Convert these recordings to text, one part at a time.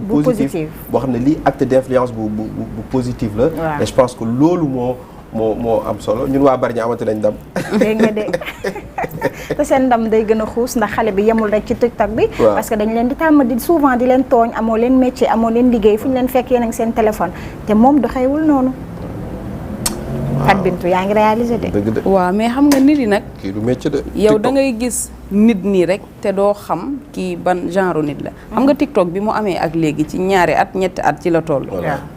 bu positif boo xam ne lii acte d'influence bu positif la. et je pense que loolu moo am solo ñun waa Bargny amati nañ ndam. dégg nga de te seen ndam day gën a xuus ndax xale bi yemul rek ci TikTok bi. parce que dañ leen di tàmm di souvent di leen tooñ amoo leen métier amoo leen liggéey fu ñu leen fekk yéen a ngi seen téléphone te moom doxewul noonu. Fat Bintou yaa ngi réalisé de. dëgg de waaw mais xam nga nit yi nag. kii du métier de. yow da ngay gis nit nii rek te doo xam kii ban genre nit la. xam nga TikTok bi mu amee ak léegi ci ñaari at ñetti at ci la toll.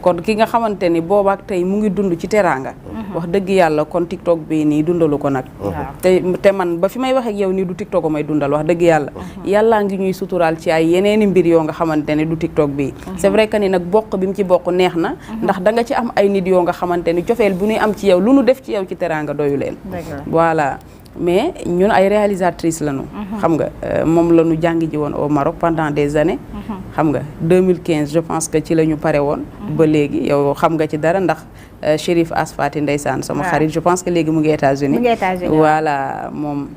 kon ki nga xamante ni boobaak tey mu ngi dund ci teraanga. wax dëgg yàlla kon TikTok bi nii dundalu ko nag. te man ba fi may wax ak yow nii du TikTok ko may dundal wax dëgg yàlla. yàllaa ngi ñuy suturaal ci ay yeneeni mbir yoo nga xamante ne du TikTok bi. c'est vrai que ni nag bokk bi mu ci bokk neex na. ndax da nga ci am ay nit yoo nga xamante ni cofeel bu ñuy am ci yow lu nu def ci yow ci teraanga doyu leen. voilà. mais ñun ay réalisatrices lañu. xam nga moom la ñu jàngi ji woon au Maroc pendant des années. xam nga 2015 je pense que ci la ñu pare woon. ba léegi yow xam nga ci dara ndax Chérif Asfati ndeysaan sama xarit je pense que léegi mu ngi États-Unis voilà moom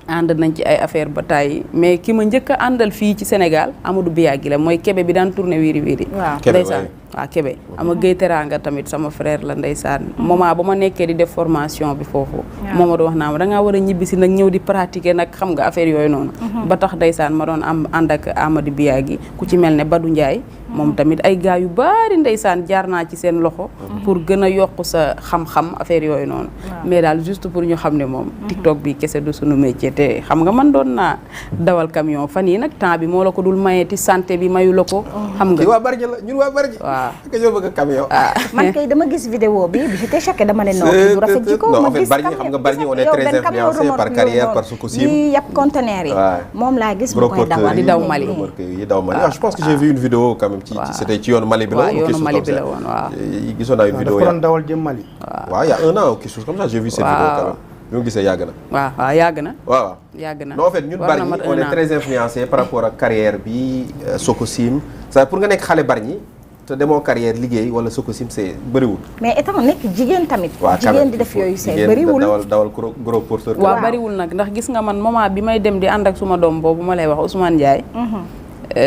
ànd nañ ci ay affaire ba tàyyi mais ki ma njëkk a àndal fii ci Sénégal Amadou Biagui la mooy Kébé bi daan tourné wiiri wiiri. ndeysaan waaw Kébé ama Gueye Teranga tamit sama frère la ndeysaan moment ba ma nekkee di def formation bi foofu moo ma doon wax naa ma dangaa war a ñibbisi nag ñëw di pratiquer nag xam nga affaire yooyu noonu ba tax ndeysaan ma doon am ànd ak Amadou Biagui ku ci mel ne Badou Ndiaye moom tamit ay gars yu bari ndeysaan jaar naa ci seen loxo pour gën a yokk sa xam-xam affaire yooyu noonu mais daal juste pour ñu xam ne moom TikTok bi kese du sunu métier te xam nga man doon naa dawal camion fan yi nag temps bi moo la ko dul mayeeti santé bi mayu la ko xam nga waa Bargny la ñun waa Bargny waaw ka ñoo bëgg camion man kay dama gis vidéo bi j'étais choquée dama ne non du rafet jikko non en fait Bargny xam nga Bargny on est très influencé par carrière par Sococim yi yàpp conteneur yi moom laa gis mu koy dawal di daw Mali yi daw Mali je pense que j'ai vu une vidéo quand même c'était ci yoonu Mali bi la woon yoonu Mali bi la woon waaw gisoon naa une vidéo dafa doon dawal jëm Mali waaw il y a un an quelque chose comme ça j'ai vu cette vidéo quand même bi mu gisee yàgg na waaw yàgg na waaw yàgg na non en fait ñun Bargny on est très influencé par rapport ak carrière bi Sococim ça pour nga nekk xale Bargny te demoo carrière liggéey wala Sococim c'est bëriwul mais étant nekk jigéen tamit jigéen di def yooyu c'est bëriwul dawal gros porteur waaw bëriwul nag ndax gis nga man moment bi may dem di ànd ak suma doom boobu ma lay wax Ousmane Ndiaye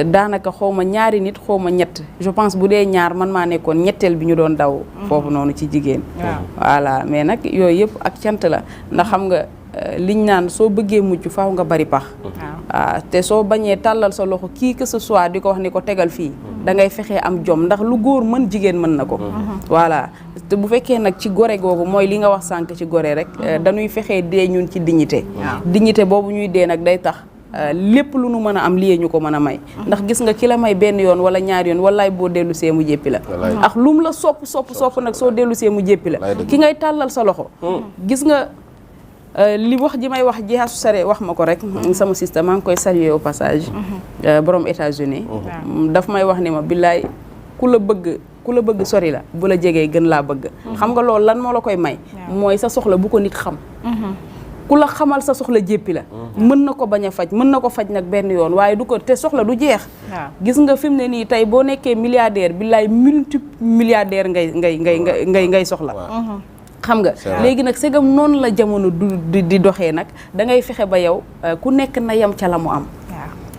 daanaka xaw ma ñaari nit xaw ma ñett je pense bu dee ñaar man maa nekkoon ñetteel bi ñu doon daw foofu noonu ci jigéen voilà mais nag yooyu yëpp ak cant la ndax xam nga liñ naan soo bëggee mucc faaw nga bari pax waaw te soo bañee tàllal sa loxo kii que ce soit di ko wax ni ko tegal fii da ngay fexee am jom ndax lu góor mën jigéen mën na ko voilà te bu fekkee nag ci gore googu mooy li nga wax sànq ci gore rek dañuy fexee dee ñun ci dignité boobu ñuy dee nag day tax lépp lu nu mën a am liyee ñu ko mën a may ndax gis nga ki la may benn yoon wala ñaari yoon wallaay boo dellu see mu jéppi la ak lum la sopp nag soo dellu see mu jéppi la ki ngay tàllal sa loxo gis nga li wax ji may wax jihaasu sare wax ma ko rek sama système maa ngi koy saluer au passage borom États-Unis daf may wax ni ma billaay ku la bëgg sori la bu la jegee gën laa bëgg xam nga loolu lan moo la koy may mooy sa soxla bu ko nit xam ku la xamal sa soxla jéppi la mën na ko bañ a faj mën na ko faj nag benn yoon waaye du ko te soxla du jeex gis nga fi mu ne nii tey boo nekkee milliardaire billaay multimilliardaire ngay soxla xam nga léegi nag segam noonu la jamono di doxee nag da ngay fexe ba yow ku nekk na yem ca la mu am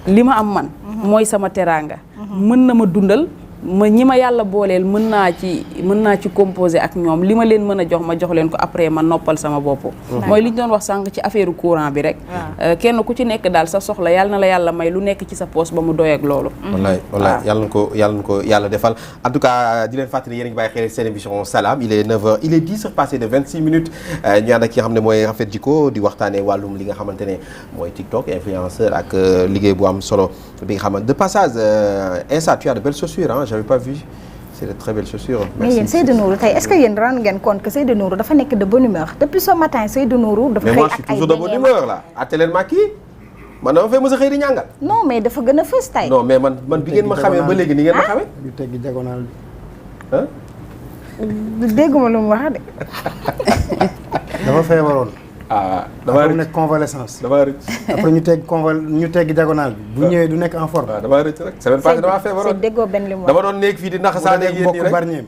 li ma am man mooy sama teraanga mën na ma dundal ñi ma yàlla booleel mën naa ci composé ak ñoom li ma leen mën a jox ma jox leen ko après ma noppal sama bopp mooy li ñu doon wax sànq ci affaire courant bi rek kenn ku ci nekk daal sa soxla yàlla na la yàlla may lu nekk ci sa poche ba mu doy ak loolu wallaay yàlla na ko yàlla defal en tout cas di leen fàttali yéen a ngi bàyyi xel seen émission Salam il est 9h il est 10h passé de 26 minutes ñu ànd ak ki nga xam ne mooy Rafet Jikko di waxtaanee wàllum li nga xamante ne mooy TikTok influenceur ak liggéey bu am solo bi nga xamante de passage Insa tu as de belles chaussures j'avais pas vu c'est de très belles chaussures. mais yéen Seydou Nourou tey est-ce que yéen rendre ngeen compte que Seydou Nourou dafa nekk de bonne humeur depuis ce matin Seydou Nourou dafa xëy ak ay mais moi je suis toujours de bonne humeur là attelellement kii man dama fay mos a xëy di ñàngal. non mais dafa gën a fës tey. non mais man bi ngeen ma xamee ba léegi ni ngeen ma xamee. du teggi diagonale bi. dégguma lu mu wax de. dafa feebaroon. damaa rëcc nekk convalescence. damaa rëcc. après ñu teggi diagonale bi. bu ñëwee du nekk en forme. damaa rëcc rek semaine passée damaa feebaroon. déggoo benn li mu wax dama doon nekk fii di nax saa nekk yéen nii rek Bargny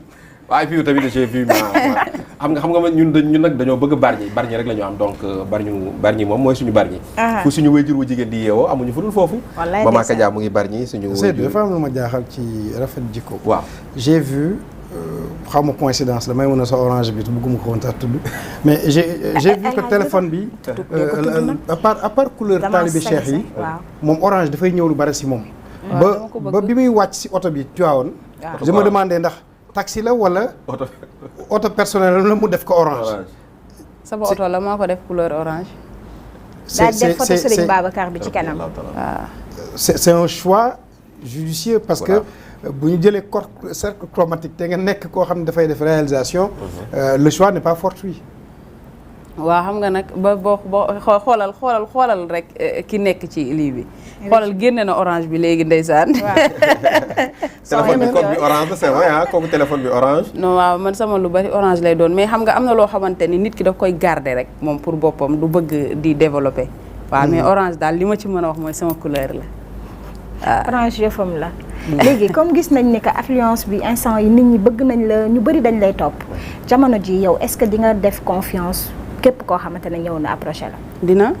waaye puis tamit j'ai vu xam nga ñun nag dañoo bëgg Bargny rek la ñu am donc Bargny moom mooy suñu Bargny. fu suñu wéjur wu jigéen di yeewoo amuñu fu dul foofu. wallaay Mama Kadia mu ngi Bargny suñu wéjur. Seydou dafa am lu ma jaaxal ci rafet jikko. waaw j'ai vu xaw ma coïncidence la may mën a sa orange bi bëgguma ko woon tax tudd mais j'ai vu que téléphone bi à part couleur taalibe cheikh yi moom orange dafay ñëw lu bari si moom ba bi muy wàcc si oto bi Tivaouane je me demandais ndax taxi la wala oto personnel la mu def ko orange. sama oto la maa ko def couleur orange. daa def photo Serigne Babacar bi ci kanam. c'est un choix judicieux parce que bu ñu jëlee cercle chromatique te nga nekk koo xam ne dafay def réalisation le choix n'est pas fortuit. waaw xam nga nag boo xoolal rek ki nekk ci lii bi xoolal génne na orange bi léegi ndeysaan. téléphone bi code bi orange la c'est vrai kooku téléphone bi orange. non waaw man sama lu bari orange lay doon mais xam nga am na loo xamante ni nit ki daf koy garder rek moom pour boppam du bëgg di développer. waaw mais orange daal li ma ci mën a wax mooy sama couleur la waaw. orange yëfam la. léegi comme gis nañ ni que affluence bi instant yi nit ñi bëgg nañ la ñu bëri dañ lay topp jamono ji yow est-ce que di nga def confiance képp koo xamante ne ñëw na approché la. dina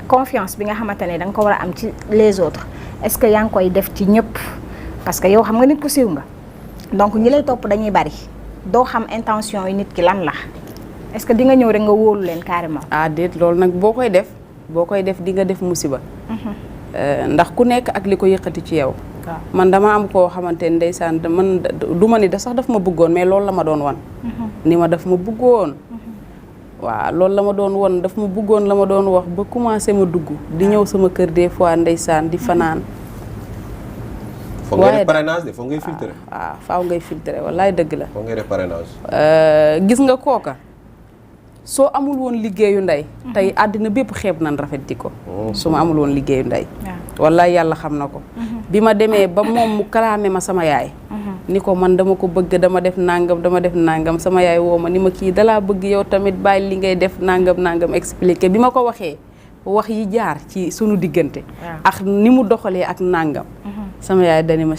confiance bi nga xamante ne da nga ko war a am ci les autres est-ce que yaa ngi koy def ci ñëpp parce que yow xam nga nit ku siiw nga donc ñi lay topp dañuy bari doo xam intention yi nit ki lan la est-ce que di nga ñëw rek nga wóolu leen carrément. ah déet loolu nag boo koy def di nga def musiba. ndax ku nekk ak li ko yëkkati ci yow. man dama am koo xamante ne ndeysaan man du ma ni da sax daf ma bëggoon mais loolu la ma doon wan. ni ma daf ma bëggoon. waaw loolu la ma doon won daf ma bëggoon la ma doon wax ba commencé ma dugg di ñëw sama kër des fois ndeysaan di fanaan. foog ngay def parrainage de foog ngay filtrer. waaw faaw ngay filtrer wallaay dëgg la. foog ngay def parrainage. gis nga kooka soo amul woon liggéeyu ndey. tey àddina bépp xeeb nan rafet di ko. su ma amul woon liggéeyu ndey. wallaay yàlla xam na ko. bi ma demee ba moom mu kalaame ma sama yaay. ni ko man dama ko bëgg dama def nangam sama yaay woo ma ni ma kii dalaa bëgg yow tamit bàyyi li ngay def nangam expliqué bi ma ko waxee wax yi jaar ci sunu diggante. ak ni mu doxalee ak nangam. sama yaay dani ma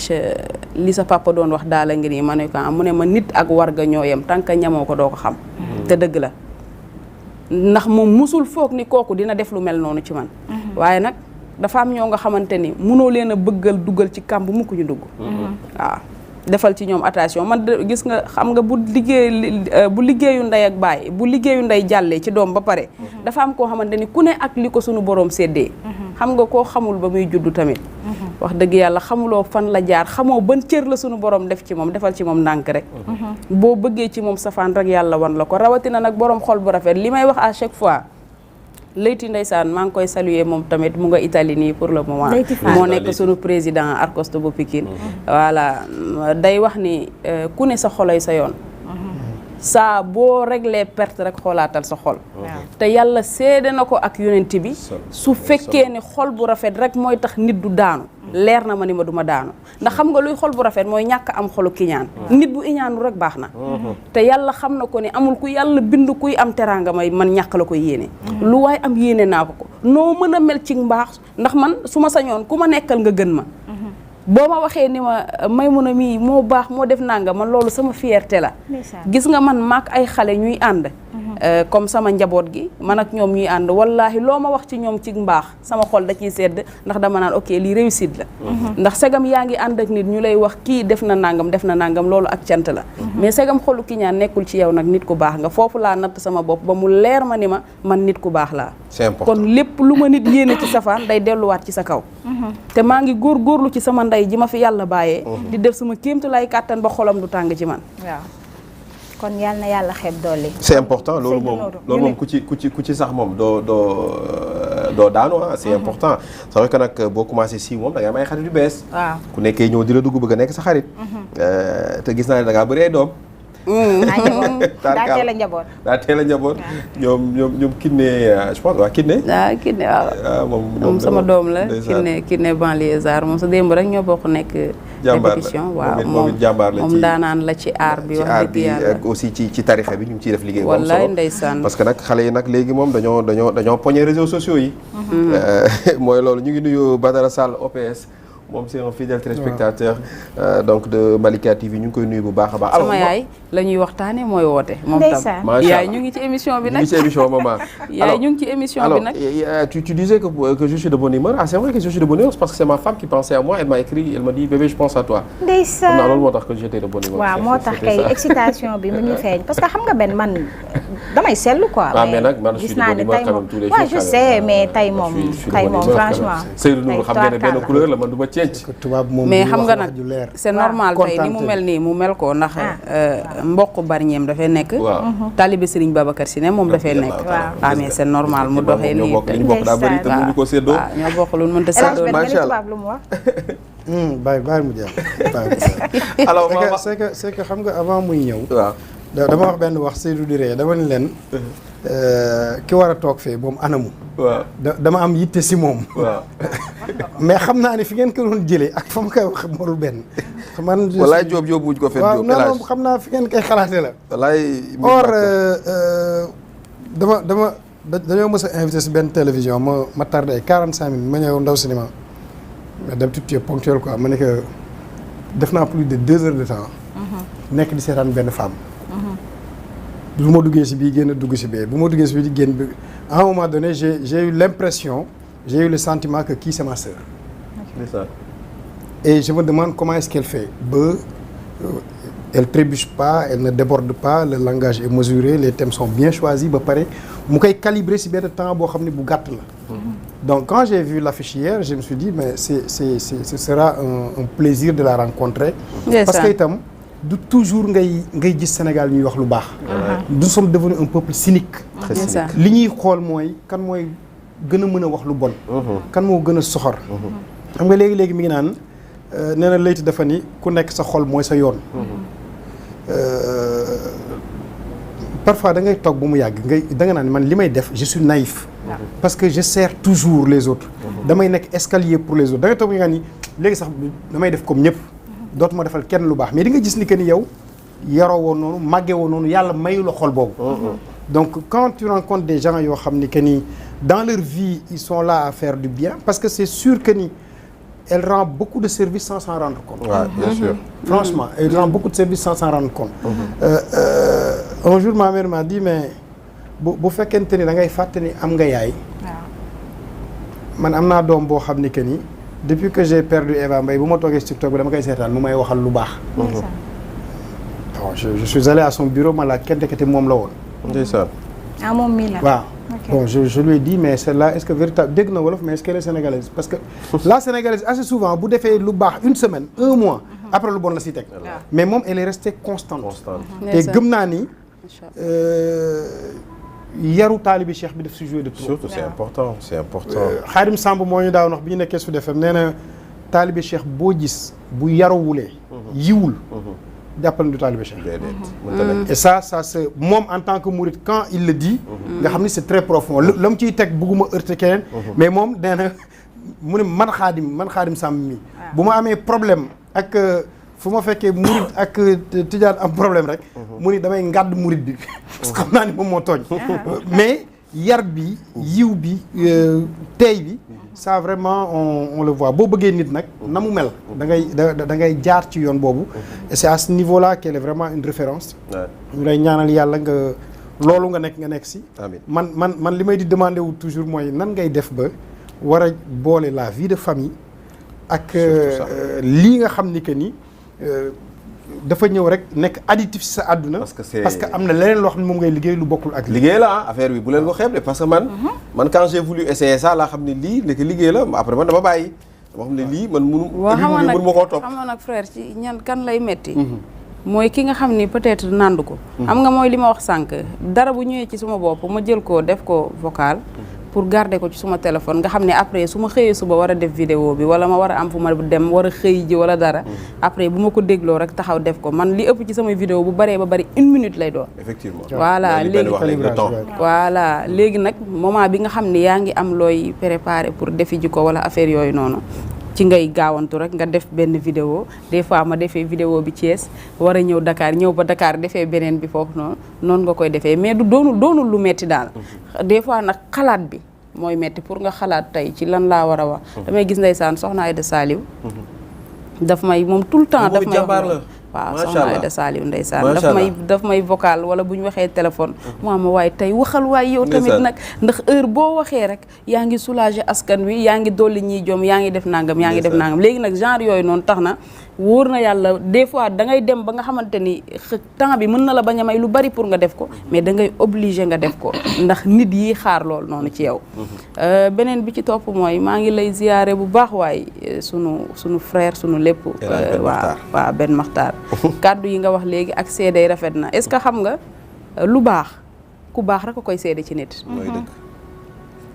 li sa papa doon wax daala ngi nii ma ne ko mu ne ma nit ak warga ñoo yem tant que ñamoo ko doo ko xam. te dëgg la ndax moom musul foog ni kooku dina def lu mel noonu ci man. waaye nag dafa am ñoo nga xamante ni munoo leen a bëggal dugal ci kàmb mukk ñu dugg. waaw. defal ci ñoom attention man gis nga xam nga bu liggéeyu ndey ak baay bu liggéeyu ndey jàllee ci doom ba pare dafa am koo xamante ni ku ne ak li ko sunu borom séddee xam nga koo xamul ba muy juddu tamit wax dëgg yàlla xamuloo fan la jaar xamoo ban cër la sunu borom def ci moom defal ci moom ndànk rek boo bëggee ci moom safaan rek yàlla wan la ko rawatina nag borom xol bu rafet li may wax à chaque fois Leyti ndeysaan maa ngi koy saluer moom tamit mu nga Italie nii pour le moment moo nekk sunu président Arcoste bu Pikine voilà day wax ni ku ne sa xoloy sa yoon saa boo réglé perte rek xoolaatal sa xol te yàlla seede na ko ak yonent bi su fekkee ne xol bu rafet rek mooy tax nit du daanu leer na ma ni ma duma daanu ndax xam nga luy xol bu rafet mooy ñàkk am xolu kiñaan nit bu iñaanu rek baax na te yàlla xam na ko ni amul ku yàlla bind kuy am teraanga may man ñàkk la ko yéene lu waay am yéene naa ko noo mën a mel ci mbaax ndax man su ma sañoon ku ma nekkal nga gën ma boo ma waxee ni ma Maymuna mii moo baax moo def nanga man loolu sama fierté la gis nga man maak ay xale ñuy ànd comme sama njaboot gi man ak ñoom ñuy ànd wallaahi loo ma wax ci ñoom ci mbaax sama xol da ciy sedd ndax dama naan ok lii réussite la ndax segam yaa ngi ànd ak nit ñu lay wax kii def na nangam loolu ak cant la mais segam xolu ki ñaan nekkul ci yow nag nit ku baax nga foofu laa natt sama bopp ba mu leer ma ni ma man nit ku baax laa c'est important kon lépp lu ma nit yéene ci safaan day delluwaat ci sa kaw te maa ngi góorgóorlu ci sama ndey ji ma fi yàlla bàyyee di def sama kéemtu lay kàttan ba xolam du tàng ci man waaw kon yal na yàlla xeeb dolli. c'est important loolu moom ku ci sax moom doo daanu c'est important c'est vrai que nag boo commencé si moom da ngay am ay xarit yu bees waaw ku nekkee ñëw di la dugg bëgg a nekk sa xarit te gis naa ne da ngaa bëri ay doom daa teel a njaboot ñoom Kiné je pense waaw Kiné Kiné waaw moom sama doom la Kiné banlieusard moom sa démb rek ñoo bokk nekk répétition waaw moom jàmbaar la moom daanaan la ci aar bi wax dëgg yàlla ak aussi ci tarixa bi ñu ngi ciy def liggéey wallaay ndeysaan parce que nag xale yi nag léegi moom dañoo poñe réseaux sociaux yi mooy loolu ñu ngi nuyu Badara Sall OPS moom c'est un fidèle téléspectateur donc de Malika TV ñu ngi koy nuyu bu baax a baax. sama yaay la ñuy waxtaanee mooy woote. moom tam yaay ñu ngi ci émission bi nag. ñu ngi ci émission maman. yaay ñu ngi ci émission bi nag. alors tu disais que je suis de bonne humeur. Ah c'est vrai que je suis de bonne humeur parce que c'est ma femme qui pensait à moi. Elle m'a écrit, elle m'a dit bébé je pense à toi. ndeysaan xam naa loolu moo tax que j'étais de bonne humeur. waaw moo tax kay excitation bi mu ngi feeñ parce que xam nga benn man damay seetlu quoi. mais nag man je suis de bonne humeur quand même tous les jours. waaw je sais mais tey moom franchement. Seydou Nourou xam ngeen ne benn couleur la man du ma ceeñ. mais xam nga nag c'est normal tey ni mu mel nii mu mel ko ndax mboq Bargnéem dafay nekk. taalibe Serigne Babacar Sy ne moom dafay nekk. waaw mais c'est normal mu doxee nii. li ñu bokk daa bëri te mënuñu ko séddoo. waaw ñoo bokk lu mënta séddoo. macha allah bàyyi mu jeex. alors c'est que xam nga avant muy ñëw. waaw dama wax benn wax Seydou di ree dama ni leen. ki war a toog fee moom anamu. waaw dama am yitte si moom. waaw mais xam naa ne fi ngeen ko doon jëlee ak fa ma koy wax morul benn. man walaay Diop yóbbuwuñ ko fenn. waaw non xam naa fi ngeen koy xalaatee la. walaay. or dañoo mës a invité si benn télévision ma tardé ay 45 minutes ma ñëw ndaw cinéma. mais d'habitude tu es ponctuel quoi ma ne que def naa plus de 2 heures de temps. nekk di seetaan benn femme. bu ma duggee si bii génn dugg si bee bu ma duggee si bii di génn à un moment donné j'ai eu l'impression j'ai eu le sentiment que kii c'est ma sœur. C'est ça. Et je me demande comment est-ce qu'elle fait ba elle trébuche pas elle ne déborde pas le langage est mesuré les thèmes sont bien choisis ba pare mu koy calibrer si benn temps boo xam ne bu gàtt la. Donc quand j'ai vu l'affiche hier je me suis dit mais ce sera un plaisir de la rencontrer. Parce que itam du toujours ngay gis Sénégal ñuy wax lu baax. Nous sommes devenus un peuple cynique. Très cynique. li ñuy xool mooy kan mooy gën a mën a wax lu bon. kan moo gën a soxor. xam nga léegi mi ngi naan nee na Leyti dafa ni ku nekk sa xol mooy sa yoon. Parfois da ngay toog ba mu yàgg da nga naan man li may def je suis naïf. Parce que je sers toujours les autres. damay nekk escalier pour les autres da ngay toog ba nga ni léegi sax damay def comme ñëpp. dootuma defal kenn lu baax mais di nga gis ni que ni yow yaroo woon noonu màggee woon noonu yàlla mayu la xol boobu. Donc quand tu rencontres des gens yoo xam ni que ni dans leur vie ils sont là à faire du bien parce que c'est sûr que ni elle rend beaucoup de services sans s'en rendre compte. Ouais, bien sûr. Franchement elle rend beaucoup de services sans s'en rendre compte. Un jour ma mère m'a dit mais bu fekkente ni da ngay fàtte ni am nga yaay. man am naa doom boo xam ni que ni. Depuis que j'ai perdu Eva Mbaye bu ma toogee ci TikTok bi dama koy seetaan mu may waxal lu baax. Bon je suis allé à son bureau ma laaj kenn ndekete moom la woon. ndeysaan. ah moom mii la. waaw bon je lui ai dit mais celle-là est-ce que véritable dégg na wolof mais est-ce qu'elle est sénégalaise parce que la sénégalaise assez souvent bu defee lu baax une semaine un mois. après lu bon la si teg. mais moom elle est restée constante. te gëm naa ni. yaru taalibi cheikh bi def si jouer de trop. Surtout c'est important c'est important. Xaadim Samb moo ñu daaw wax bi ñu nekkee Sud FM nee na taalibi cheikh boo gis bu yarawulee. yiwul. jàppal du taalibi cheikh. et ça se moom en tant que mouride quand il le dit. nga xam ni c'est très profond la mu ciy teg bugguma heurter keneen. mais moom nee na mu ne man Xaadim Samb mi bu ma amee problème ak. fu ma fekkee murid ak tijaan am problème rek mu ni damay ngàdd murid bi parce que xam naa ni moom moo tooñ mais yar bi yiw bi teey bi ça vraiment on le voit boo bëggee nit nag na mu mel da ngay jaar ci yoon boobu et c'est à ce niveau là qu'elle est vraiment une référence ñu lay ñaanal yàlla nga loolu nga nekk si man li may di demander wu toujours mooy nan ngay def ba war a boole la vie de famille ak lii nga xam ni que ni dafa ñëw rek nekk additif ci sa àdduna. parce que am na leneen loo xam ne moom ngay liggéey lu bokkul ak. liggéey la affaire bi bu leen ko xeeb de parce que man quand j'ai voulu essayer ça laa xam ne lii nekk liggéey la après man dama bàyyi. dama xam ne lii man mënu ma koo topp. xam nga nag frère ci ñan kan lay metti mooy ki nga xam ni peut-être nandu ko. xam nga mooy li ma wax sànq dara bu ñëwee ci suma bopp ma jël ko def ko vocal. pour garder ko ci suma téléphone nga xam ne après su ma xëyee suba war a def vidéo bi wala ma war a am fu ma dem war a xëy ji wala dara après bu ma ko dégloo rek taxaw def ko man li ëpp ci samay vidéo bu baree ba bari 1 minute lay doon. Effectivement. voilà léegi nag moment bi nga xam ne yaa ngi am looy préparer pour defi ji ko wala affaire yooyu noonu ci ngay gaawantu rek nga def benn vidéo des fois ma defee vidéo bi Thiès war a ñëw Dakar ñëw ba Dakar defee beneen bi foofu noonu nga koy defee mais du doonul lu metti daal des fois nag xalaat bi mooy metti pour nga xalaat tey ci lan laa war a wax damay gis ndeysaan soxna Aïda Saliou daf may moom tout le temps daf may waaw soxna Aïda Saliou ndeysaan daf may vocal wala bu ñu waxee téléphone mu ma waaye tey waxal waay yow tamit nag ndax heure boo waxee rek yaa ngi soulager askan wi yaa ngi dolli ñiy jom yaa ngi def nangam léegi nag genre yooyu noonu tax na wóor na yàlla des fois da ngay dem ba nga xamante ni temps bi mën na la bañ a may lu bari pour nga def ko mais da ngay obligé nga def ko ndax nit yi xaar lool noonu ci yow beneen bi ci topp mooy maa ngi lay ziyaare bu baax waaye sunu frère sunu lépp waaw Ben Makhtar kàddu yi nga wax léegi ak seede rafet na est-ce que xam nga lu baax ku baax rek a koy seede ci nit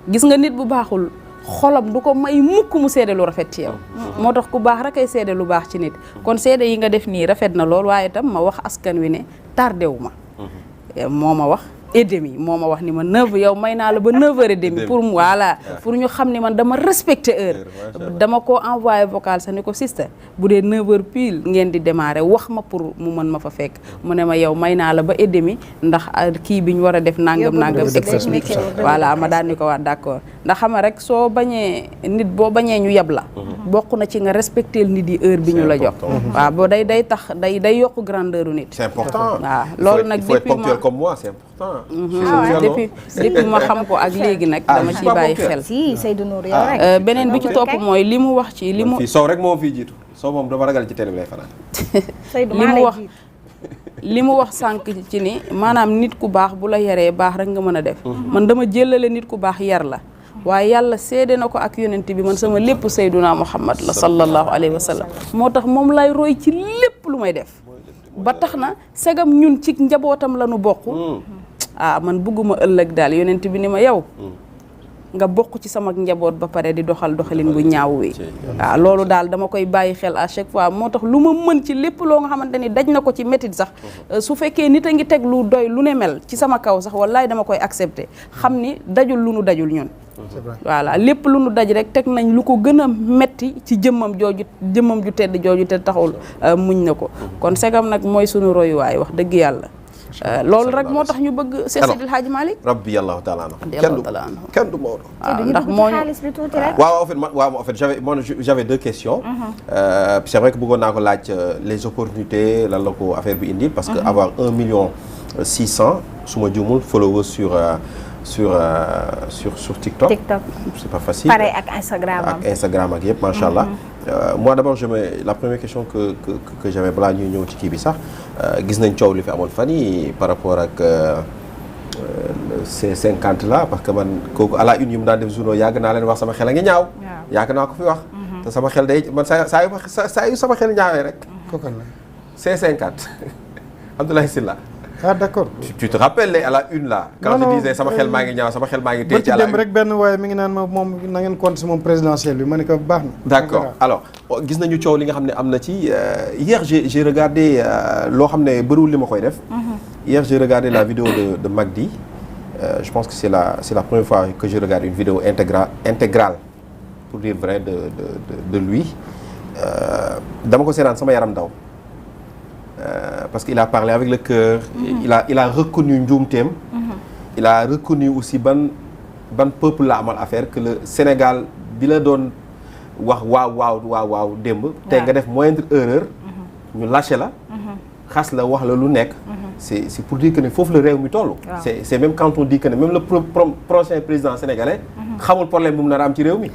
gis nga nit bu baaxul xolam du ko may mukk mu seede lu rafet ci yow moo tax ku baax rek ay seede lu baax ci nit kon seede yi nga def nii rafet na lool waaye itam ma wax askan wi ne tardé wu ma moo ma wax et demi moo ma wax ni ma 9 yow may naa la ba 9h30 pour voilà pour ñu xam ni man dama respecté heure dama ko envoyé vocal sax ni ko sister bu dee 9h pile ngeen di démarrer wax ma pour mu mën ma fa fekk mu ne ma yow may naa la ba et demi ndax kii bi ñu war a def nangam expliqué voilà ma daal ni ko wax d'accord ndax xama rek soo bañee nit boo bañee ñu yab la bokk na ci nga respecté nit yi heure bi ñu la jox waaw boo day tax day yokk grandeur u nit c'est important waaw loolu nag il faut être ponctuel comme moi c'est important depuis ma xam ko ak léegi nag dama ciy bàyyi xel si Seydou Nour yow rek beneen bi ci topp mooy li mu wax ci li mu fii Sow rek moom fii jiitu Sow moom dama ragal ci télé bi lay fanaan li mu wax sànq ci ni maanaam nit ku baax bu la yaree baax rek nga mën a def man dama jëlale nit ku baax yar la waaye yàlla seede na ko ak yonent bi man sama lépp Seyduna Muhammad la sallallahu alayhi wa sallam moo tax moom lay roy ci lépp lu may def ba tax na segam ñun ci njabootam la nu bokk man bëgguma ëllëg daal yonent bi ni ma yow nga bokk ci sama njaboot ba pare di doxalin bu ñaaw wi waaw loolu daal dama koy bàyyi xel à chaque fois moo tax lu ma mën ci lépp loo nga xamante ni daj na ko ci métit sax su fekkee nit a ngi teg lu doy lu ne mel ci sama kaw sax wallaay dama koy accepter xam ni dajul lu nu dajul ñun voilà lépp lu nu daj rek teg nañ lu ko gën a metti ci jëmmam ju tedd jooju te taxul muñ na ko kon segam nag mooy sunu royuwaay wax dëgg yàlla loolu rek moo tax ñu bëgg Seex Sidil Hadji Malick rabbi allahu taala anhu kenn du Maodo ndax moo xaalis bi tuuti rek en fait j'avais deux questions c'est vrai que bëggoon naa ko laaj les opportunités lan la ko affaire bi indil parce que avoir 1,6 million su ma juumul followers sur TikTok c'est pas facile pareil ak Instagram ak yëpp macha allah moi d'abord la première question que j'avais balaa ñuy ñëw ci kii bi sax gis nañ coow li fi amoon fan yi par rapport ak ces 50 là parce que man kooku à la une yu mu daan def journaux yàgg naa leen wax sama xel a ngi ñaaw yàgg naa ko fi wax te sama xel day man saa yu sama xel ñaawee rek kooku la C50 Abdoulaye Sylla d'accord tu te rappelles à la une là quand je disais sama xel maa ngi ñaaw sama xel maa ngi tey ci à la une rek benn waaye mi ngi naan ma moom na ngeen compte si moom présidentiel bi ma ne ko baax na d'accord alors gis nañu coow li nga xam ne am na ci hier j'ai regardé loo xam ne bëriwul li ma koy def hier j'ai regardé la vidéo de Magdi je pense que c'est la première fois que je regarde une vidéo intégrale pour dire vrai de lui dama ko seetaan sama yaram daw parce qu'il a parlé avec le cœur il a reconnu njuumteem il a reconnu aussi ban peuple la amal affaire que le Sénégal bi la doon wax waaw démb tey nga def moindre erreur ñu lâché la xas la wax la lu nekk c'est pour dire que ne foofu la réew mi toll c'est même quand on dit que ne même le prochain président sénégalais xamul problème bu mu nar a am ci réew mi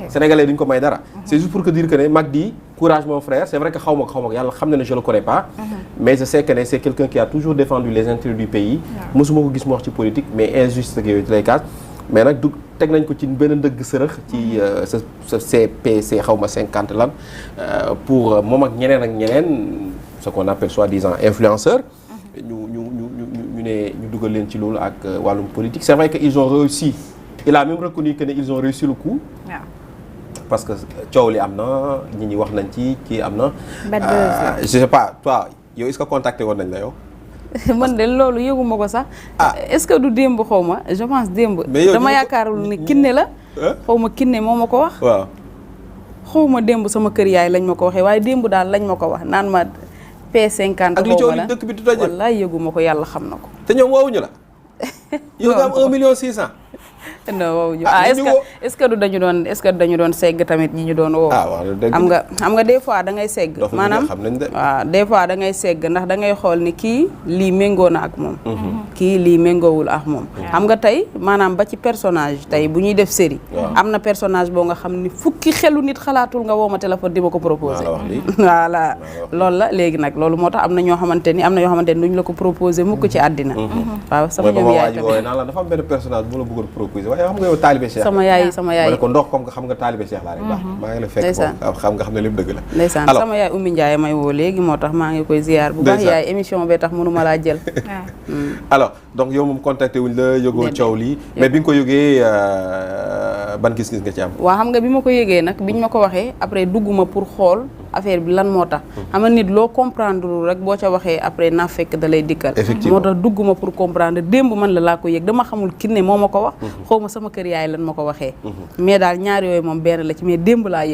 sénégalais duñ ko may dara c'est juste pour que dire que ne Magdi courage mon frère c'est vrai que xaw ma ko yàlla xam na ne je le connais pas mais je sais que ne c'est quelqu'un qui a toujours défendu les intérêts du pays mosuma ko gis mu wax ci politique mais injuste ak yooyu ci lay kaas mais nag teg nañ ko ci benn ndëgg sërëx ci sa CPC xaw ma 50 lan pour moom ak ñeneen ce qu'on appelle soi-disant influenceurs ñu dugal leen ci loolu ak wàllum politique c'est vrai que ils ont réussi il a même reconnu que ne ils ont réussi le coup parce que coow li am na ñi wax nañ ci kii am na je sais pas toi yow est-ce que contacté woon nañ la yow man de loolu yëguma ko sax est-ce que du démb xaw ma je pense démb dama yaakaarul ni kinne la xaw ma kinne moo ma ko wax waaw xaw ma démb sama kër yaay lañ ma ko waxee waaye démb daal lañ ma ko wax naan ma P50 ak li coow li dëkk bi du daje wallaay yëguma ko yàlla xam na ko te ñoom woowuñu la yow nga am 1,6 million non est-ce que dañu doon segg tamit ñi ñu doon woo. xam nga des fois da ngay segg. maanaam waaw des fois da ngay segg ndax da ngay xool ni kii lii méngoo na ak moom. kii lii méngoowul ak moom. xam nga tey maanaam ba ci personnage tey bu ñuy def série. am na personnage boo nga xam ni fukki xelu nit xalaatul nga woo ma téléphone di ma ko proposé. voilà loolu la léegi nag loolu moo tax am na yoo xamante ni duñ la ko proposé mukk ci àddina. waaw sama ñoom yaay tamit naan la dafa am benn personnage bu la bëggoon proposé waaye xam nga yow taalibe Cheikh. sama yaay ma ne ko ndox comme que xam nga taalibe Cheikh laa rek baax maa ngi la fekk xam nga xam ne lépp dëgg la. ndeysaan sama yaay Oumy Ndiaye may woo léegi moo tax maa ngi koy ziar bu baax yaay émission bee tax mënuma laa jël. alors donc yow moom contacté wuñ la yëgoo coow lii mais bi nga ko yëgee ban gis-gis nga ci am. waaw xam nga bi ma ko yëgee nag biñ ma ko waxee après dugguma pour xool affaire bi lan moo tax. xam nga nit loo comprendre rek boo ca waxee après naa fekk da lay dikkal. moo tax dugguma pour comprendre démb man la laa ko yëg dama xamul kinne moo ma ko wax. xaw ma sama kër yaay lan ma ko waxee. mais daal ñaar yooyu moom benn la ci mais démb laa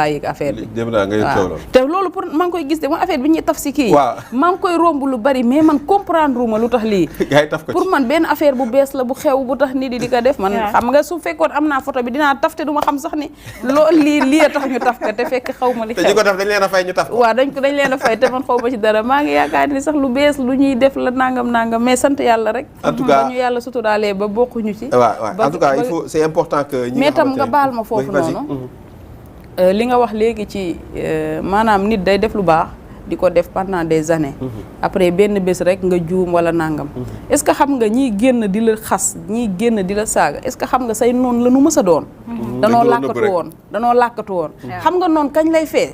yëg affaire bi. démb naa nga yëg coow loolu. te loolu pour maa ngi koy gis de moom affaire bi ñuy taf si kii. waaw maa ngi koy romb lu bari mais man comprendre ma lu tax lii. yaay taf ko ci pour man benn affaire bu bees la bu xew bu tax nit di ko def. man xam nga su fekkoon am naa photo bi dinaa taf te du ma xam sax ni loolu lii a tax ñu taf ko te fekk xaw ma li xew. te ñi ko def dañ leen a fay ñu taf ko. waaw dañ leen a fay te man xaw ma ci dara maa ngi yaakaar ni sax lu bees lu ñuy def la nangam mais sant yàlla rek. en tout cas ñu yàlla suturaalee ba bokkuñu ci. waaw en tout cas il faut c'est important que. ñi mais tam nga baal ma foofu noonu. li nga wax léegi ci maanaam nit day def lu baax di ko def pendant des années. après benn bés rek nga juum wala nangam. est-ce que xam nga ñiy génn di la xas ñiy génn di la saaga est-ce que xam nga say noonu la nu mës a doon. danoo làkkatu woon. xam nga noonu kañ lay fee.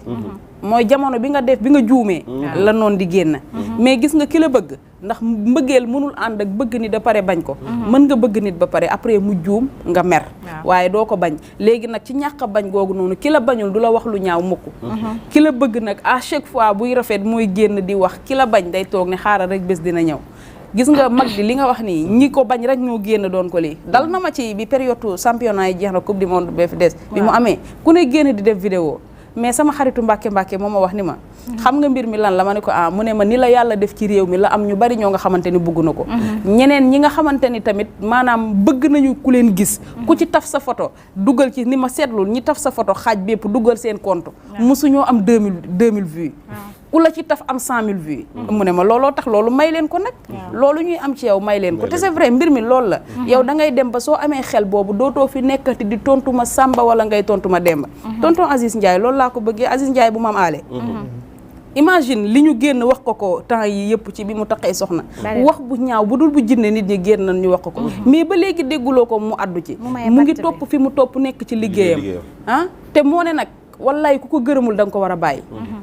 mooy jamono bi nga juumee. la noonu di génn. mais gis nga ki la bëgg ndax mbëggeel mënul ànd ak bëgg nit ba pare bañ ko. mën nga bëgg nit ba pare après mu juum nga mer. waaye doo ko bañ léegi nag ci ñàkk a bañ googu noonu ki la bañul du la wax lu ñaaw mukk. ki la bëgg nag à chaque fois buy rafet mooy génn di wax ki la bañ day toog ne xaaral rek bés dina ñëw. gis nga mag bi li nga wax nii ñi ko bañ rek ñoo génn doon ko lii dal na ma ci bi période championnat yi jeex na coupe du monde bi fi des. bi mu amee ku ne génn di def vidéo mais sama xaritu Mbàkke moo ma wax ni ma xam nga mbir mi lan la ma ne ko mu ne ma ni la yàlla def ci réew mi la am ñu bari ñoo nga xamante ni bëgg na ko ñeneen ñi nga xamante ni tamit maanaam bëgg nañu ku leen gis ku ci taf sa photo dugal ci ni ma seetlul ñi taf sa photo xaaj bépp dugal seen compte mosuñoo am 2000 vues ku la ci taf am 100 000 vues mu ne ma looloo tax loolu may leen ko nag loolu ñuy am ci yow may leen ko te c'est vrai mbir mi loolu la yow da ngay dem ba soo amee xel boobu dootoo fi nekkati di tontu ma Samba wala ngay tontu ma Demba tonton Aziz Ndiaye loolu laa ko bëggee Aziz Ndiaye bu maam aale imagine li ñu génn wax ko temps yi yëpp ci bi mu taqee soxna wax bu ñaaw bu dul bu jinne nit ñi génn nañ ñu wax ko mais ba léegi dégguloo ko mu addu ci mu ngi topp fi mu topp nekk ci liggéeyam te moo ne nag wallaay ku ko gërëmul da nga ko war a bàyyi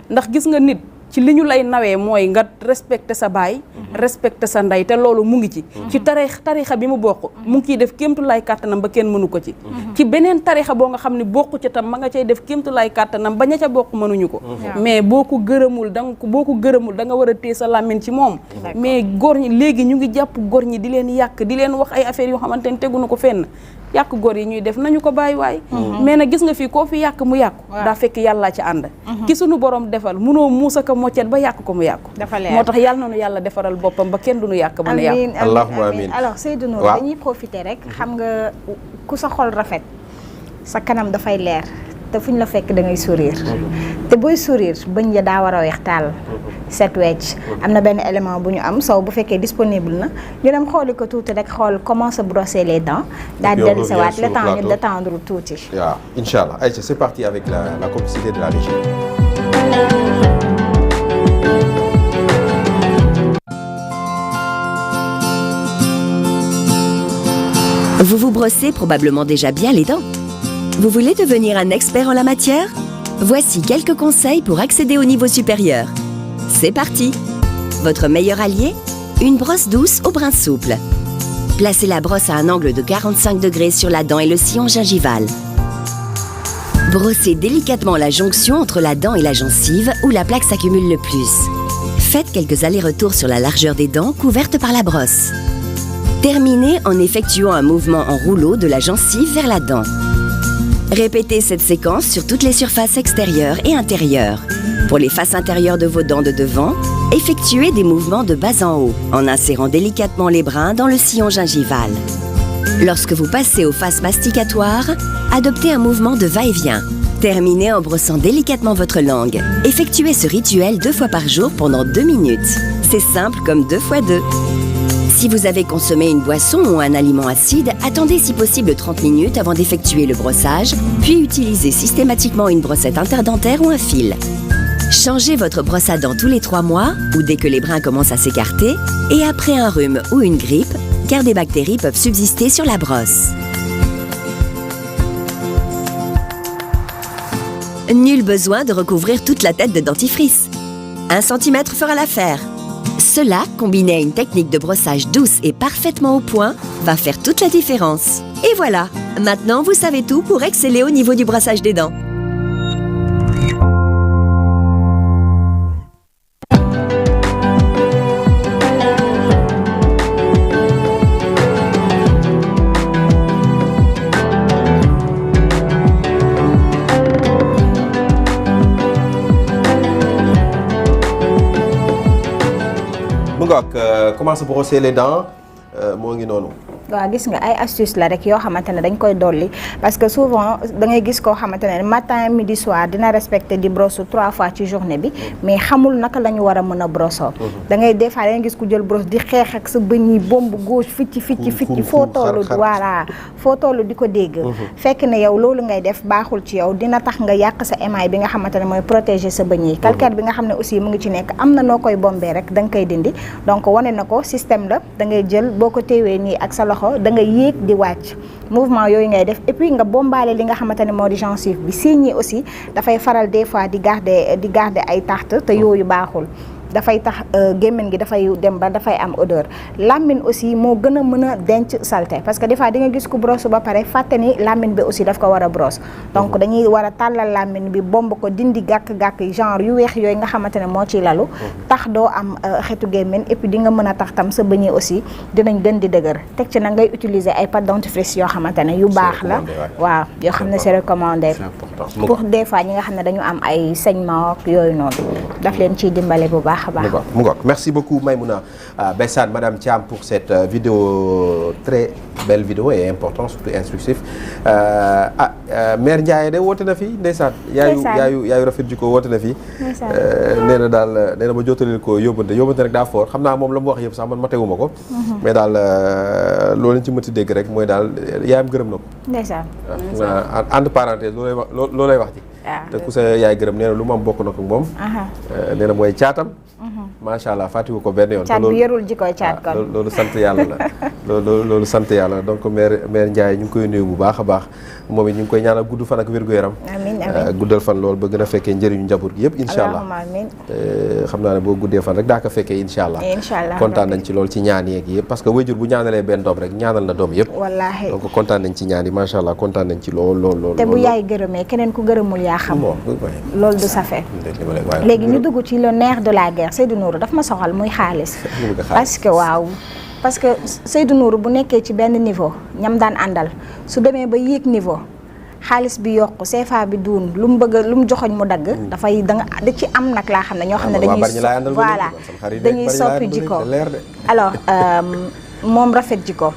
ndax gis nga nit ci li ñu lay nawee mooy nga respecté sa baay respecté sa ndey te loolu mu ngi ci tarixa bi mu bokk mu ngi ciy def kéemtu lay kàttanam ba kenn mënu ko ci beneen tarixa boo nga xam ne bokku ca tam ma nga cay def kéemtu lay kàttanam ba ña ca bokk mënuñu ko mais boo ko gërëmul da nga war a téye sa làmmiñ ci moom mais góor ñi léegi ñu ngi jàpp góor ñi di leen yàq di leen wax ay affaires yoo xamante ni teguñu ko fenn yàq góor yi ñuy def nañu ko bàyyi waay mais nag gis nga fii koo fi yàq mu yàqu daa fekk yàlla ci ànd ki suñu borom defal munoo muusa ko moccet ba yàq ko mu yàqu moo tax yàlla na nu yàlla defaral boppam ba kenn duñu yàq mën a yàqu allahumma amiin alors Seydou Nour dañuy profiter rek xam nga ku sa xol rafet sa kanam dafay leer te fu ñu la fekk da ngay sourire te booy sourire bëñ ya daa war a weex taal set wecc am na benn élément bu ñu am Sow bu fekkee disponible na ñu dem xooli ko tuuti rek xool comment se brosser les dents daal di dellu si waat le temps ñu détendre tuuti waaw inchallah Aïcha c'est parti avec la complicité de la régie. Vous vous brossez probablement déjà bien les dents. Vous voulez devenir un expert en la matière? Voici quelques conseils pour accéder au niveau supérieur. C'est parti! Votre meilleur allié? Une brosse douce au brin souple. Placez la brosse à un angle de 45 degrés sur la dent et le sillon gingival. Brossez délicatement la jonction entre la dent et la gencive où la plaque s'accumule le plus. Faites quelques allers-retours sur la largeur des dents couvertes par la brosse. Terminez en effectuant un mouvement en rouleau de la gencive vers la dent. Répétez cette séquence sur toutes les surfaces extérieures et intérieures. Pour les faces intérieures de vos dents de devant, effectuez des mouvements de bas en haut, en insérant délicatement les brins dans le sillon gingival. Lorsque vous passez aux phases masticatoires, adoptez un mouvement de va-et-vient. Terminez en brossant délicatement votre langue. Effectuez ce rituel 2 fois par jour pendant 2 minutes. C'est simple comme 2 x 2. Si vous avez consommé une boisson ou un aliment acide, attendez si possible 30 minutes avant d'effectuer le brossage, puis utilisez systématiquement une brossette interdentaire ou un fil. Changez votre brosse à dents tous les 3 mois ou dès que les brins commencent à s'écarter, et après un rhume ou une grippe, car des bactéries peuvent subsister sur la brosse. Nul besoin de recouvrir toute la tête de dentifrice. 1 centimètre fera l'affaire. Cela, combiné à une technique de brossage douce et parfaitement au point, va faire toute la différence. Et voilà, maintenant vous savez tout pour exceller au niveau du brossage des dents. Comment se brosser les dents moo ngi noonu. waaw gis nga ay astuce la rek yoo xamante ne dañ koy dolli parce que souvent da ngay gis koo xamante ne matin midi soir dina respecter di brosse 3 fois ci journée bi mais xamul naka la ñu war a mën a brossoo da ngay des fois da ngay gis ku jël brosse di xeex ak sa bëñ yi bombe gauche ficci foo tollu voilà foo tollu di ko dégg fekk ne yow loolu ngay def baaxul ci yow dina tax nga yàq sa émail bi nga xamante ne mooy protéger sa bëñ yi calcaire bi nga xam ne aussi mu ngi ci nekk am na noo koy bombee rek da nga koy dindi donc wane na ko système la da ngay jël boo ko téewee nii ak sa loxo da nga yéeg di wàcc mouvement yooyu ngay def et puis nga bombaale li nga xamante ne moo di gencive bi signes yi aussi dafay faral des fois di garder ay tarte te yooyu baaxul dafay tax gémmiñ gi dafay dem ba dafay am odeur làmmiñ aussi moo gën a mën a denc saleté parce que des fois di nga gis ku brosse ba pare fàtte ni làmmiñ bi aussi daf ko war a brosse donc dañuy war a tàllal làmmiñ bi bomb ko dindi gàkk-gàkk genre yu weex yooyu nga xamante ne moo ciy lalu tax doo am xetu gémmiñ et puis di nga mën a tax tam sa bëñ aussi dinañ gën di dëgër teg ci na ngay utiliser ay pâte dentifrice yoo xamante ne yu baax la waaw yoo xam ne c'est recommandé pour des fois ñi nga xam ne dañu am ay saignement yooyu noonu daf leen ciy dimbale bu baax. Merci beaucoup Maïmouna Bessane, Madame Thiam pour cette vidéo, très belle vidéo et importante, surtout instructive. Mère Ndiaye de woote na fi ndeysaan yaayu rafet ji ko woote na fi nee na daal nee na ma jottalil ko yóbbante rek daa fort xam naa moom la mu wax yëpp sax man ma teguma ko mais daal loolu lañ ci mënti dégg rek mooy daal yaayam gërëm na ko ndeysaan entre parenthèse loolu lay wax ci te ku sa yaay gërëm nee na lu mu am bokk na ko moom nee na mooy caatam macha allah fàttiwu ko benn yoon. caat bi yorul jikoy caat kon loolu sant yàlla la loolu sant yàlla donc mère Ndiaye ñu ngi koy nuyu bu baax a baax moom it ñu ngi koy ñaanal gudd fan ak wér-gu-yaram. amiin guddal fan loolu ba gën a fekkee njëriñu njaboot gi yëpp incha allah amiin xam naa ne boo guddee fan rek daa ko fekkee incha allah. kontaan nañ ci loolu ci ñaan yeeg yëpp parce que wayjur bu ñaanalee benn doom rek ñaanal na doom yëpp. wallaahi donc kontaan nañ ci ñaan yi macha allah kontaan nañ ci lool. te bu yaay gërëmee keneen ku gërëmul yaa xam. loolu du safe. léegi ñu dugg ci le nerf de la guerre Seydou Nourou daf ma soxal muy xaalis parce que Seydou Nourou bu nekkee ci benn niveau ñam daan àndal su demee ba yéeg niveau xaalis bi yokku CFA bi duun lu mu bëgg lu mu joxoñ mu dagg dafay da ci am nag laa xam ne ñoo xam ne dañuy soppi jikko alors moom rafet jikko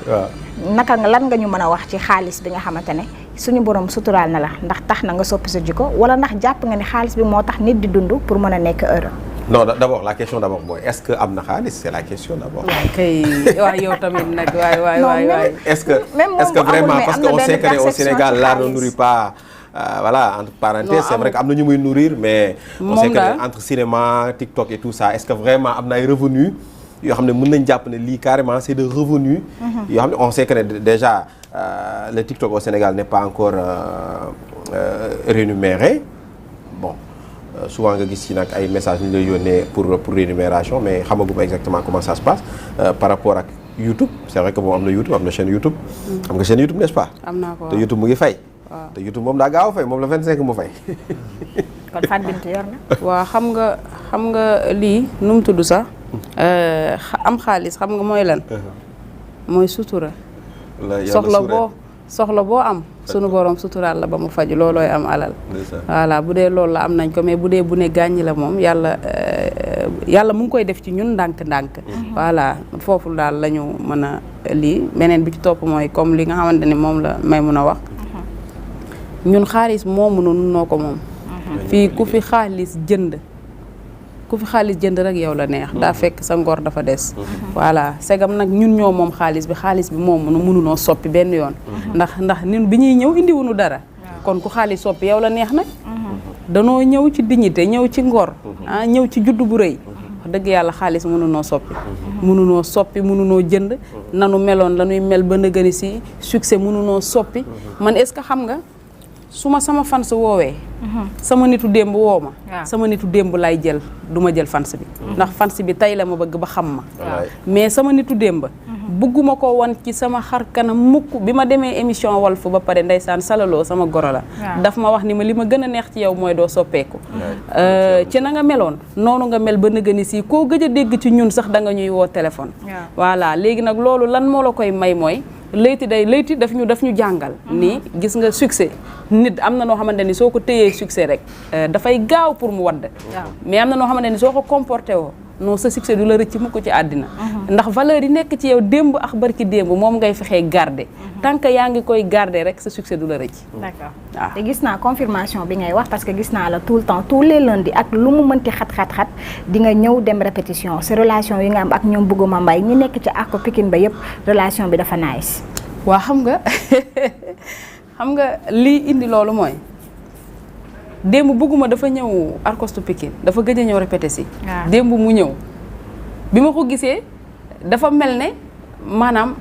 naka nga lan nga ñu mën a wax ci xaalis bi nga xamante ne suñu borom suturaal na la ndax tax na nga soppi sa jikko wala ndax jàpp nga ne xaalis bi moo tax nit di dund pour mën a nekk heureux. Non, d'abord la question d'abord mooy est-ce que am na xaalis c'est la question d'abord. waaw kay waaw yow tamit nag waay. Est-ce que vraiment parce que on sait que au Sénégal l'art ne nourrit pas. Voilà, entre parenthèses, c'est vrai que am na ñu muy nourrir mais on sait que entre cinéma, TikTok et tout ça, est-ce que vraiment am na ay revenus yoo xam ne mën nañ jàpp ne lii carrément c'est de revenus yoo xam ne on sait que déjà le TikTok au Sénégal n'est pas encore rémunéré. Bon, souvent nga gis ci nag ay messages ñu lay yónnee pour rémunération mais xamaguma exactement comment ça se passe par rapport ak YouTube. C'est vrai que moom am na YouTube am na chaîne YouTube. xam nga chaîne YouTube n'est-ce pas? am naa ko te YouTube mu ngi fay. te YouTube moom daa gaaw a fay moom la 25 mu fay. kon Fatou Bintou yor na. waaw xam nga lii nu mu tudd sax am xaalis xam nga mooy lan. mooy sutura. soxla boo am sunu borom suturaal la ba mu faju loolooy am alal. voilà bu dee loolu la am nañ ko mais bu dee bu ne gàññi la moom yàlla mu ngi koy def ci ñun ndànk-ndànk. voilà foofu daal la ñu mën a lii beneen bi ci topp mooy comme li nga xamante ni moom la may mun a wax. ñun xaalis moomu noonu noo ko moom. fii ku fi xaalis jënd rek yow la neex daa fekk sa ngor dafa des. voilà segam nag ñun ñoo moom xaalis bi moom mënunoo soppi benn yoon. ndax ñun bi ñuy ñëw indiwuñu dara. kon ku xaalis soppi yow la neex nag. danoo ñëw ci dignité ñëw ci ngor. ñëw ci juddu bu rëy. wax dëgg yàlla xaalis mënunoo soppi. mënunoo jënd. nanu meloon la ñuy mel ba nëgëni si succès mënunoo soppi. man est-ce que xam nga. su ma sama fans woowee sama nitu démb woo ma sama nitu démb lay jël du ma jël fans bi ndax fans bi tey la ma bëgg ba xam ma mais sama nitu démb bëgguma ko wan ci sama xar kanam mukk bi ma demee émission Walf ba pare ndeysaan salaloo sama goro la daf ma wax ni ma li ma gën a neex ci yow mooy doo soppeeku ci na nga meloon noonu nga mel ba nëgëni si koo gëj a dégg ci ñun sax da nga ñuy woo téléphone voilà léegi nag loolu lan moo la koy may mooy layti daf ñu jàngal nii gis nga succès nit am na noo xamante ni soo ko téyee succès rek dafay gaaw pour mu wadd mais am na noo xamante ni soo ko comporté woo non sa succès du la rëcc mukk ci àddina ndax valeur yi nekk ci yow démb ak barki démb moom ngay fexee garder tant que yaa ngi koy garder rek sa succès du la rëcc. d'accord waaw te gis naa confirmation bi ngay wax parce que gis naa la tout le temps tous les lundis ak lu mu mënti xat di nga ñëw dem répétition sa relation yi nga am ak ñoom Bougouma Mbaye ñi nekk ci Arco Pikine ba yëpp relation bi dafa nice. waa xam nga lii indi loolu mooy démb Bougouma dafa ñëw Arcostu Pikine dafa gëj a ñëw répété si. démb mu ñëw bi ma ko gisee dafa mel ne maanaam.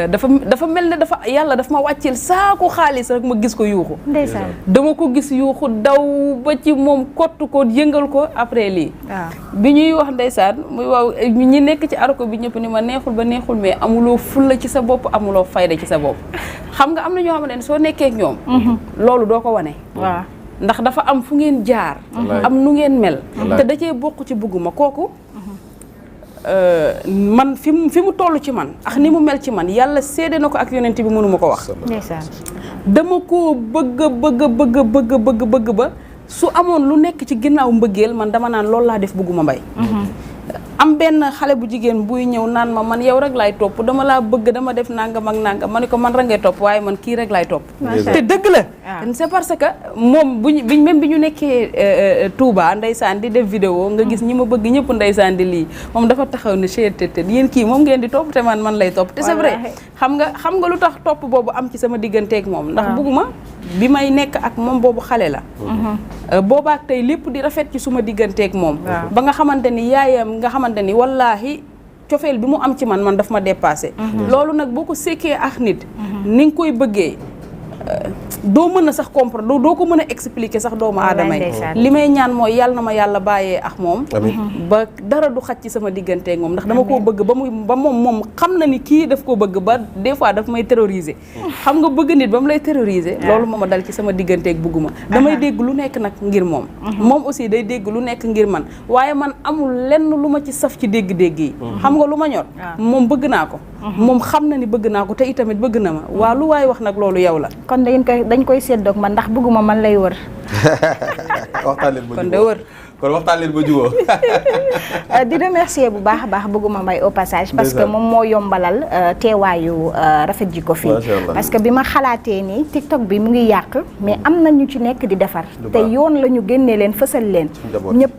dafa mel ne yàlla dafa ma wàcceel saako xaalis rek ma gis ko yuuxu. ndeysaan dama ko gis yuuxu daw ba ci moom kottu ko yëngal ko après lii. bi ñuy wax ndeysaan muy waaw ñi nekk ci Arco bi ñëpp ni ma neexul ba neexul mais amuloo fulla ci sa bopp amuloo fayda ci sa bopp. xam nga am na ñoo xamante ne soo nekkee ak ñoom. loolu doo ko wane. waaw ndax dafa am fu ngeen jaar. am nu ngeen mel. te da cee bokk ci Bougouma kooku. man fi mu toll ci man ak ni mu mel ci man yàlla séede na ko ak yonent bi mënuma ko wax. dama koo bëgg ba su amoon lu nekk ci ginnaaw mbëggeel man dama naan loolu laa def Bougouma Mbaye. am benn xale bu jigéen buy ñëw naan ma man yow rek laay topp dama laa bëgg dama def nangam ak nangam ma ne ko man rek ngay topp waaye man kii rek laay topp. te dëgg la. c'est parce que moom même bi ñu nekkee Touba ndeysaan di def vidéo nga gis ñi ma bëgg ñëpp ndeysaan di lii moom dafa taxaw ne te yéen kii moom ngeen di topp te man lay topp. te c'est vrai xam nga lu tax topp boobu am ci sama digganteeg moom. ndax Bougouma bi may nekk ak moom boobu xale la. boobaak tey lépp di rafet ci suma digganteeg moom. ba nga xamante ni yaayam nga xamante ni wallaahi cofeel bi mu am ci man daf ma dépassé. loolu nag boo ko sekkee ak nit ni nga koy bëggee doo mën a sax comprendre doo ko mën a expliquer sax doomu aadama yi li may ñaan mooy yàlla na ma yàlla bàyyee ak moom ba dara du xaj ci sama digganteeg moom ndax dama koo bëgg ba moom xam na ni kii daf ko bëgg ba des fois daf may terroriser xam nga bëgg nit ba mu lay terroriser loolu moo ma dal ci sama digganteeg Bougouma damay dégg lu nekk nag ngir moom aussi day dégg lu nekk ngir man waaye man amul lenn lu ma ci saf ci dégg-dégg yi xam nga lu ma ñor moom bëgg naa ko moom xam na ni bëgg naa ko te itamit bëgg na ma waa lu waay wax nag loolu yow la kon dañ koy séddoog man ndax Bougouma man lay wër. waxtaan leen ba kon de wër. kon waxtaan leen ba jubóo. di remercier bu baax a baax Bougouma Mbaye au passage. parce que moom moo yombalal teewaayu Rafet Jikko fii. parce que bi ma xalaatee ni TikTok bi mu ngi yàq mais am na ñu ci nekk di defar. te yoon la ñu génnee leen fësal leen. ñëpp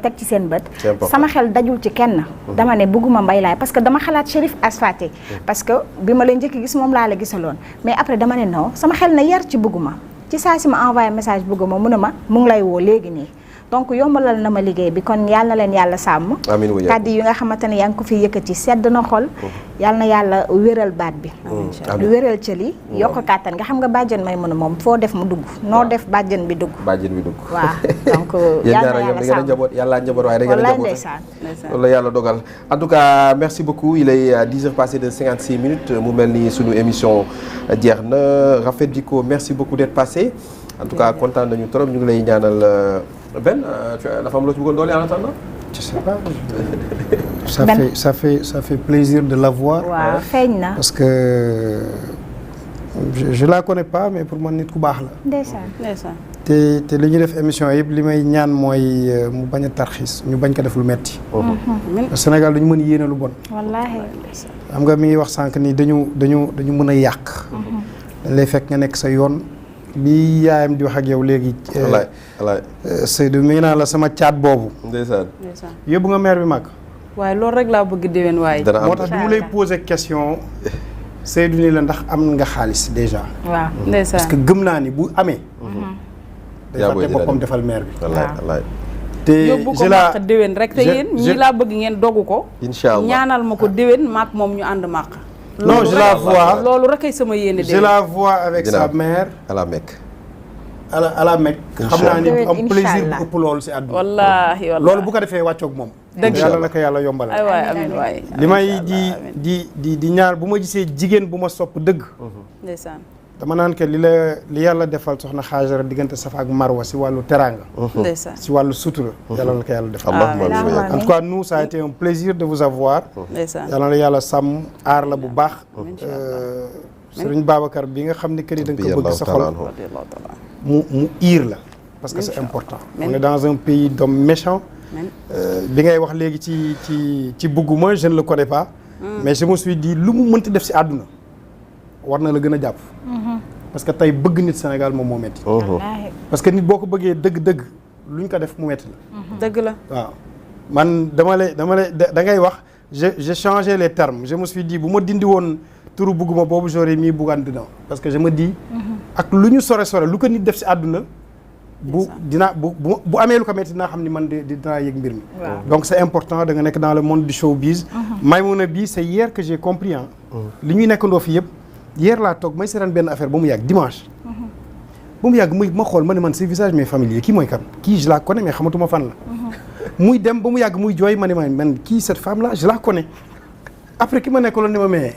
teg ci seen bët. sama xel dajul ci kenn. dama ne Bougouma Mbaye laay parce que dama xalaat Chérif Asfaté. parce que bi ma leen njëkk gis moom laa la gisaloon mais après dama ne non sama xel na yar ci Bougouma ci saa si ma envoyé message Bougouma mu ne ma mu ngi lay woo léegi nii. donc yombalal na ma liggéey bi kon yal na leen yàlla sàmm. amiin wu kàddu yi nga xamante ne yaa ngi ko fi yëkkati sedd na xol. yal na yàlla wéral baat bi. amiin wéral cël yi yokk kàttan nga xam nga bàjjen may mën a moom foo def mu dugg noo def bàjjen bi dugg. bàjjen bi dugg waaw donc yal na yàlla sàmm yàlla njaboot waaye da ngeen a njaboot loolu la yàlla dogal en tout cas merci beaucoup il est 10 heures passées de 56 minutes mu mel ni sunu émission jeex na Rafet Jikko merci beaucoup d'être passé en tout cas kontaan nañu trop ñu ngi lay ñaanal. Ben, dafa am loo ci bëggoon doole en attendant. Je sais pas. Ça fait plaisir de la voir. waaw feeñ na. parce que je la connais pas mais pour man nit ku baax la. ndeysaan. te li ñu def émission yëpp li may ñaan mooy mu bañ a tarxiis ñu bañ ko def lu metti Sénégal dañu mën yéene lu bon. wallaahi. xam nga mi ngi wax sànq ni dañu mën a yàq. dañ lay fekk nga nekk sa yoon. bi yaayam di wax ak yow léegi. wallaay Seydou mi ngi naan la sama caat boobu. ndeysaan. yóbbu nga mère bi mag. waaye loolu rek laa bëgg déwén waaye. moo tax bi mu lay poser question Seydou ni la ndax am nga xaalis déjà. waaw ndeysaan. parce que gëm naa ni bu amee. day fàtte boppam defal mère bi. wallaay te yóbbu ko màq déwén rek te yéen ñii laa bëgg ngeen dogu ko. incha allah ñaanal ma ko déwén maak moom ñu ànd màq. non je la vois loolu rek ay sama yéene déwén. je la vois avec sa mère. à la Mecque. à la Mecque. xam naa ni am plaisir bu ëpp loolu si àdduna. wallaahi loolu bu ko defee wàccoog moom. dëgg yàlla na ko yàlla yombal. ay waay amiin waay. li may di ñaar bu ma gisee jigéen bu ma sopp dëgg. ndeysaan. dama naan que li yàlla defal soxna Xaajara diggante Safa ak Marwa si wàllu teraanga. ndeysaan. si wàllu sutura. yàlla na ko yàlla defal. en tout cas nous ça a été un plaisir de vous avoir. ndeysaan. yàlla na yàlla sàmm aar la bu baax. Sëriñ Babacar bi nga xam ne kër yi da nga ko bëgg sa xol. mu iir la. parce que c'est important. on est dans un pays d'hommes méchants. bi ngay wax léegi ci bugguma je ne le connais pas. mais je me suis dit lu mu mënti def si àdduna war na la gën a jàpp. parce que tey bëgg nit Sénégal moom moo metti. parce que nit boo ko bëggee dëgg-dëgg luñ ko def mu metti la. dëgg la waaw man dama lay da ngay wax j'ai changé les termes je me suis dit bu ma dindi woon turu bugguma boobu j'aurais mis Bougane dedans parce que je me dis. ak lu ñu sore lu ko nit def si àdduna. bu amee lu ko metti dinaa xam ni man dinaa yëg mbir mi. donc c'est important da nga nekk dans le monde du showbiz. Maïmouna bi c'est hier que j'ai compris li ñuy nekkandoo fi yëpp. hier laa toog may seetaan benn affaire ba mu yàgg dimanche. ba mu yàgg ma xool ma ne man ce visage mais familier kii mooy kan kii je la connais mais xamatuma fan la. muy dem ba mu yàgg muy jooy ma ne man kii cette femme là je la connais. après ki ma nekkaloon ne ma mais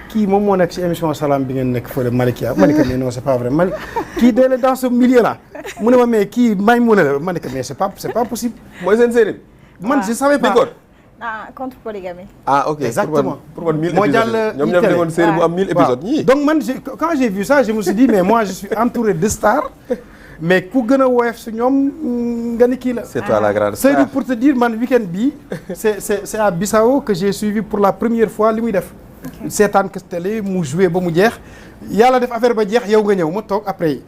kii moom moo nekk ci émission Salam bi ngeen nekk fële Malikia ma ne ko mais non c'est pas vrai Malick kii dee la dans ce milieu là mu ne ma mais kii Maïmouna la ma ne ko mais c'est pas possible. mooy seen série. man je savais pas. contre polygamie. Ok exactement pour man 1000 moo épisodes jàll ñoom ñoo defoon série bu am 1000 épisodes ñii. donc man quand j'ai vu ça je me suis dit mais moi je suis entouré de stars mais ku gën a woyof si ñoom nga ni kii la. c'est toi la grande star. Seydou pour te dire man week-end bii c'est à Bissau que j'ai suivi pour la première fois li muy def. seetaan que télé mu joué ba mu jeex yàlla def affaire ba jeex yow nga ñëw ma toog après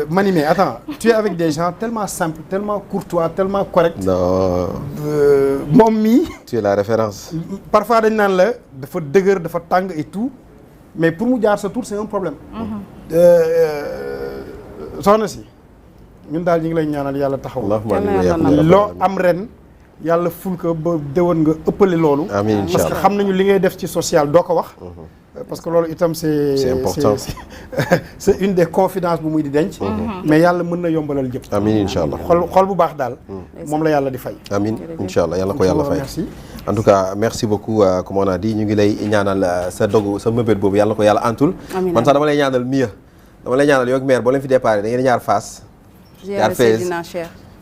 ma ni mais attends tu es avec des gens tellement simples tellement courtois tellement corrects. non. moom mii. tu es la référence. parfois dañ naan la dafa dëgër dafa tàng et tout mais pour mu jaar sa tour c'est un problème. soxna si ñun daal ñu ngi lay ñaanal yàlla taxaw. loo am ren. yàlla ful ko ba déwén nga ëppale loolu. amiin incha parce que xam nañu li ngay def ci social doo ko wax. parce que loolu itam c'est important. c'est une des confidences bu muy di denc. mais yàlla mën na yombalal jëpp. amiin incha allah xol bu baax daal. moom la yàlla di fay. amiin incha allah yàlla ko yàlla fay. merci. en tout cas merci beaucoup comme on a dit ñu ngi lay ñaanal sa dogu sa mëbét boobu yàlla ko yàlla antul. man sax dama lay ñaanal mieux. dama lay ñaanal yow ak mère boo leen fi déparé da ngeen ñaar Fass. jaar Fès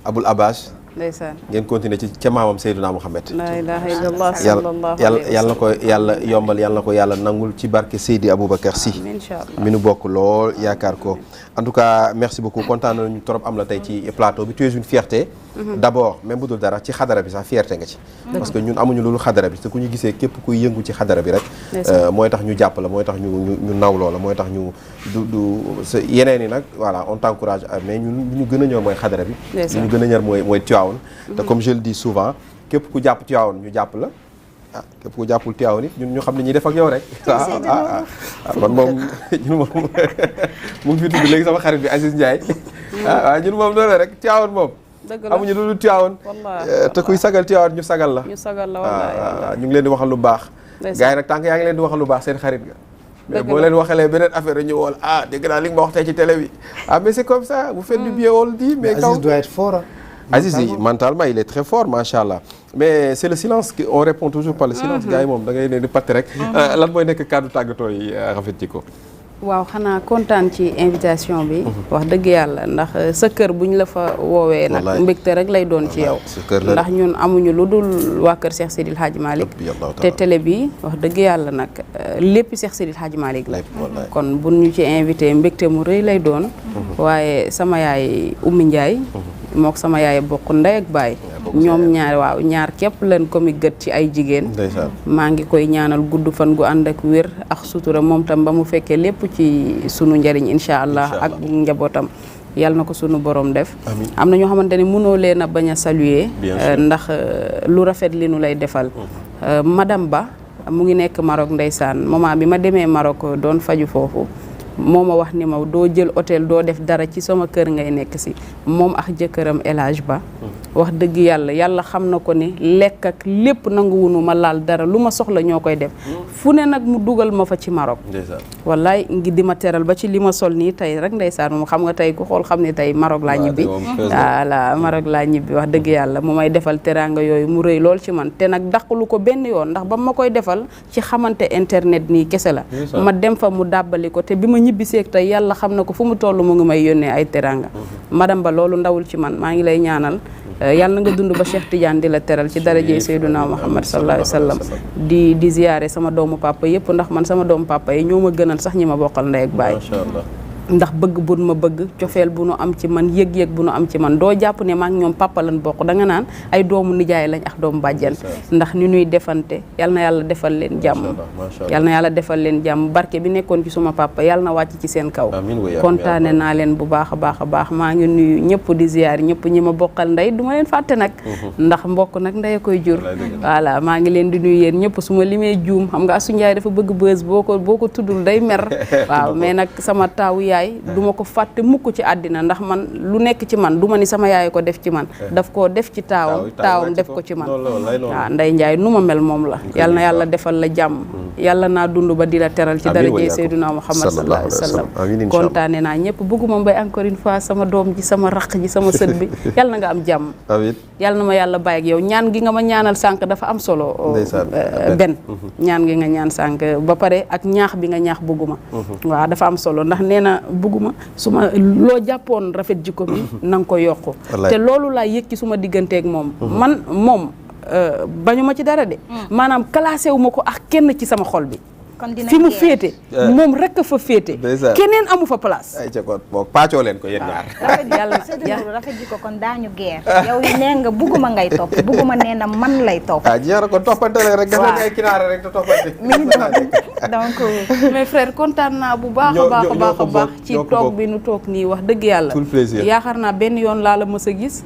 Aboul Abbas. ndeysaan ngeen continuer ci ca maamam Seydouna Mouhamed. la ilaha illallah sallallahu alayhi yàlla na ko yàlla yombal yàlla na ko yàlla nangul ci barke Seydi Aboubacar Sy. inchallah mi nu bokk lool yaakaar ko. en tout cas merci beaucoup kontaan nañu trop am la tey ci plateau bi tu es une fierté. d'abord même bu dul dara ci xadara bi sax fierté nga ci. parce que ñun amuñu loolu xadara bi te ku ñu gisee képp kuy yëngu ci xadara bi rek. mooy tax ñu jàpp la mooy tax ñu naw loola mooy tax ñu yeneen yi nag voilà on t'encourage mais ñu gën a ñor mooy xadara bi. ñu gën a ñor mooy Tivaouane. te comme je le dis souvent képp ku jàpp Tivaouane ñu jàpp la. képp ku jàppul Tivaouane it ñun ñu xam ne ñuy def ak yow rek. man moom ñun moom mu ngi fi tudd léegi sama xarit bi Aziz Ndiaye. waaw ñun moom loolu rek Tivaouane moom. dëgg la amuñu lu Tivaouane. te kuy sagal Tivaouane ñu sagal la. ñu sagal la wallaahi ñu ngi leen di waxal lu baax. gars yi nag tant que yaa ngi leen di waxal lu baax seen xarit nga. mais boo leen waxalee beneen affaire ñu wool dégg naa li nga ma wax tey ci télé bi mais c'est comme ça vous faites du bien on le dit mais kaw Aziz doit être fort. Aziz mentalement il est très fort machallah mais c'est le silence on répond toujours par le silence gars yi moom da ngay leen di patt rek lan mooy nekk kàddu tàggatoo yi rafet ci ko waaw xanaa kontaan ci invitation bi. wax dëgg yàlla ndax sa kër buñ la fa woowee nag mbégte rek lay doon ci yow. ndax ñun amuñu lu dul waa kër Cheikh Seydil Hadji Malick te télé bi wax dëgg yàlla nag lépp Cheikh Seydil Hadji Malick la. kon bu ñu ci invité mbégte mu rëy lay doon. waaye sama yaay Oumy Ndiaye. mook sama yaay bokk ndey ak baay. ñoom ñaar képp leen komi gët ci ay jigéen. maa ngi koy ñaanal gudd fan gu ànd ak wér ak sutura moom tam ba mu fekkee lépp ci sunu njëriñ incha allah ak njabootam yàlla na ko sunu borom def. am na ñoo xamante ne mënoo leen a bañ a saluer. ndax lu rafet li nu lay defal. madame Ba mu ngi nekk Maroc ndeysaan moment bi ma demee Maroc doon faju foofu. moo ma wax ni ma doo jël hôtel doo def dara ci sama kër ngay nekk si moom ak jëkkëram El Hadj Ba wax dëgg yàlla xam na ko ni lekk ak lépp nanguwunu ma laal dara lu ma soxla ñoo koy def fu ne nag mu dugal ma fa ci Maroc wallaay ngi di ma teral ba ci li ma sol nii tey rek ndeysaan moom xam nga tey ku xool xam ne tey Maroc laa ñibbi voilà Maroc laa ñibbi wax dëgg yàlla mu may defal teraanga yooyu mu rëy lool ci man te nag daqalu ko benn yoon ndax ba ma koy defal ci xamante internet nii kese la ma dem fa mu dàbbali ko te bi ma ñibbi seeg tey yàlla xam na ko fu mu toll mu ngi may yónnee ay teranga madame Ba loolu ndawul ci man maa ngi lay ñaanal yàlla na nga dund ba Cheikh Tidiane di la teral ci daraje Seydina Muhammad sallallahu alayhi wa sallam di ziyaare sama doomu papa yëpp ndax man sama doomu papa yi ñoo ma gënal sax ñi ma bokkal ndey ak baay ndax bëgg bu ma bëgg cofeel bu nu am ci man yëg-yëg bu nu am ci man doo jàpp ne maa ngi ñoom papa lan bokk da nga naan ay doomu nijaay lañ ak doomu bàjjen ndax ni nuy defante yal na yàlla defal leen jàmm yal na yàlla defal leen jàmm barke bi nekkoon ci suma papa yal na wàcc ci seen kaw kontaane naa leen bu baax a baax maa ngi nuyu ñëpp di ziyaar ñëpp ñi ma bokkal ndey du ma leen fàtte nag ndax mbokk nag ndey koy jur voilà maa ngi leen di nuyu yéen ñëpp su ma limee juum xam nga Asu Njaay dafa bëgg bës boo ko tuddul day mer waaw mais nag sama taawu yaay duma ko fàtte mukk ci àddina ndax man lu nekk ci man duma ni sama yaay ko def ci man daf koo def ci taawam def ko ci man waaw Ndey Njaay nu ma mel moom la yal na yàlla defal la jàmm yàlla naa dund ba di la teral ci daraje Seydina Muhammad sallallahu alayhi wa sallam kontaane naa ñëpp bëgguma mbay encore une fois sama doom ji sama raq ji sama sët bi yàlla na nga am jàmm yàlla na ma yàlla bàyyi ak yow ñaan gi nga ma ñaanal sànq dafa am solo benn ñaan gi nga ñaan sànq ba pare ak ñaax bi nga ñaax bëgguma waaw dafa am solo ndax nee na bëgguma suma loo jàppoon rafet jikko bi na nga ko yokku te loolu laa yëg ci suma digganteeg moom man moom bañu ma ci dara de maanaam classé wu ma ko ak kenn ci sama xol bi fi mu féete moom rek fa féete keneen amu fa place ay ca kon boog paacoo leen ko yéen ñaar yàlla rafet ji ko kon daañu geer yow yi nee nga bugguma ngay topp bugguma nee na man lay topp jeex na ko toppante leen rek def leen ay kinaara rek te toppante donc mes frères kontaan naa bu baax a baax ci toog bi nu toog nii wax dëgg yàlla yaakaar naa benn yoon laa la mës a gis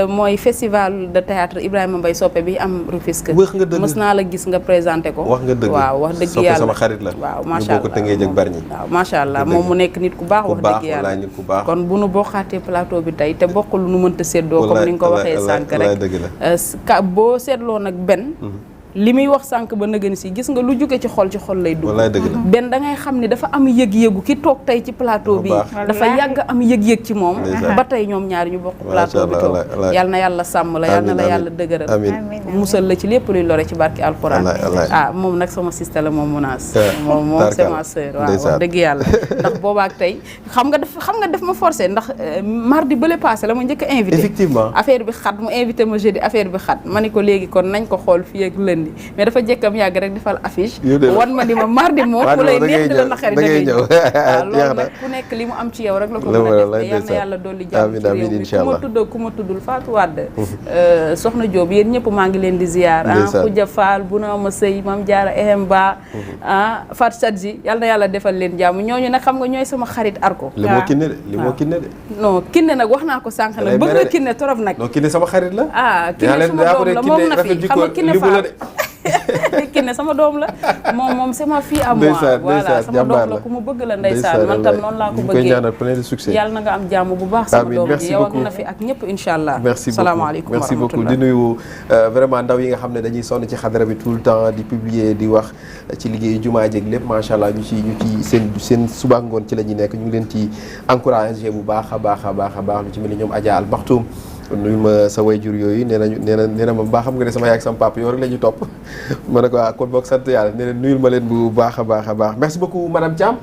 mooy festival de théâtre Ibrahima Mbaye Soppe bi am Rufisque mës naa la gis nga présenté ko waaw wax dëgg yàlla sama xarit la waaw macha allah waaw macha allah moom mu nekk nit ku baax wax dëgg yàlla kon bu nu bokkaatee plateau bi tey te bokk lu nu mënta séddoo comme ni nga ko waxee sànq rek boo seetloo nag benn li muy wax sànq ba nëgën si gis nga lu jóge ci xol lay dugg benn da ngay xam ni dafa am yëg-yëgu ki toog tey ci plateau bi dafa yàgg am yëg-yëg ci moom ba tey ñoom ñaari ñu bokk plateau bi toog yal na yàlla sàmm la yal na la yàlla dëgëral musal la ci lépp luy lore ci barki alxuraan moom nag sama sista la moom Mounass moom c'est ma sœur waaw wax dëgg yàlla ndax boobaak tey xam nga daf ma forcé ndax mardi bële passé la ma njëkk a invité effectivement affaire bi xat mu invité ma jeudi affaire bi xat ma ni ko léegi kon nañ ko xool fii ak lënd mais dafa jëkkam yàgg rek defal affiche wan ma ni ma mardi moom ku lay neex di la naqari da ngay ñëw waaw loolu nag ku nekk li mu am ci yow rek la ko mën a def yal na yàlla dolli jàmm ci réew mi ku ma tudd ku ma tuddul Fatou Wade soxna Diop yéen ñëpp maa ngi leen di ziar Khoudia Fall bu na ma sëy Mam Diarra Ehemba Fatou Sadji yal na yàlla defal leen jàmm ñooñu nag xam nga ñooy sama xarit arko li moo kinne de non kinne nag wax naa ko sànq nag bëgg nga kinne torop nag non kinne sama xarit la kinne sama doom la moom na fi xam nga kinne Fall Kinne sama doom la moom c'est ma fille à moi voilà sama doom la ku ma bëgg la ndeysaan man tam noonu laa ko bëggee ñaanal plein de succès yàlla na nga am jàmm bu baax sama doom ji yow ak na fi ak ñëpp incha allah salaamaaleykum merci beaucoup di nuyu vraiment ndaw yi nga xam ne dañuy sonn ci xadara bi tout le temps di publier di wax ci liggéeyu jumaa jeeg lépp macha allah ñu ci seen suba ngoon ci la ñuy nekk ñu ngi leen ci encouragé bu baax a baax lu ci mel ni ñoom Adja Al Maktoum nuyu ma sa wayjur yooyu nee na ma mbaa xam nga ne sama yaay ak sama papa yow rek la ñuy topp ma ne ko kon boog sant yàlla nee na nuyul ma leen bu baax a baax merci beaucoup madame Thiam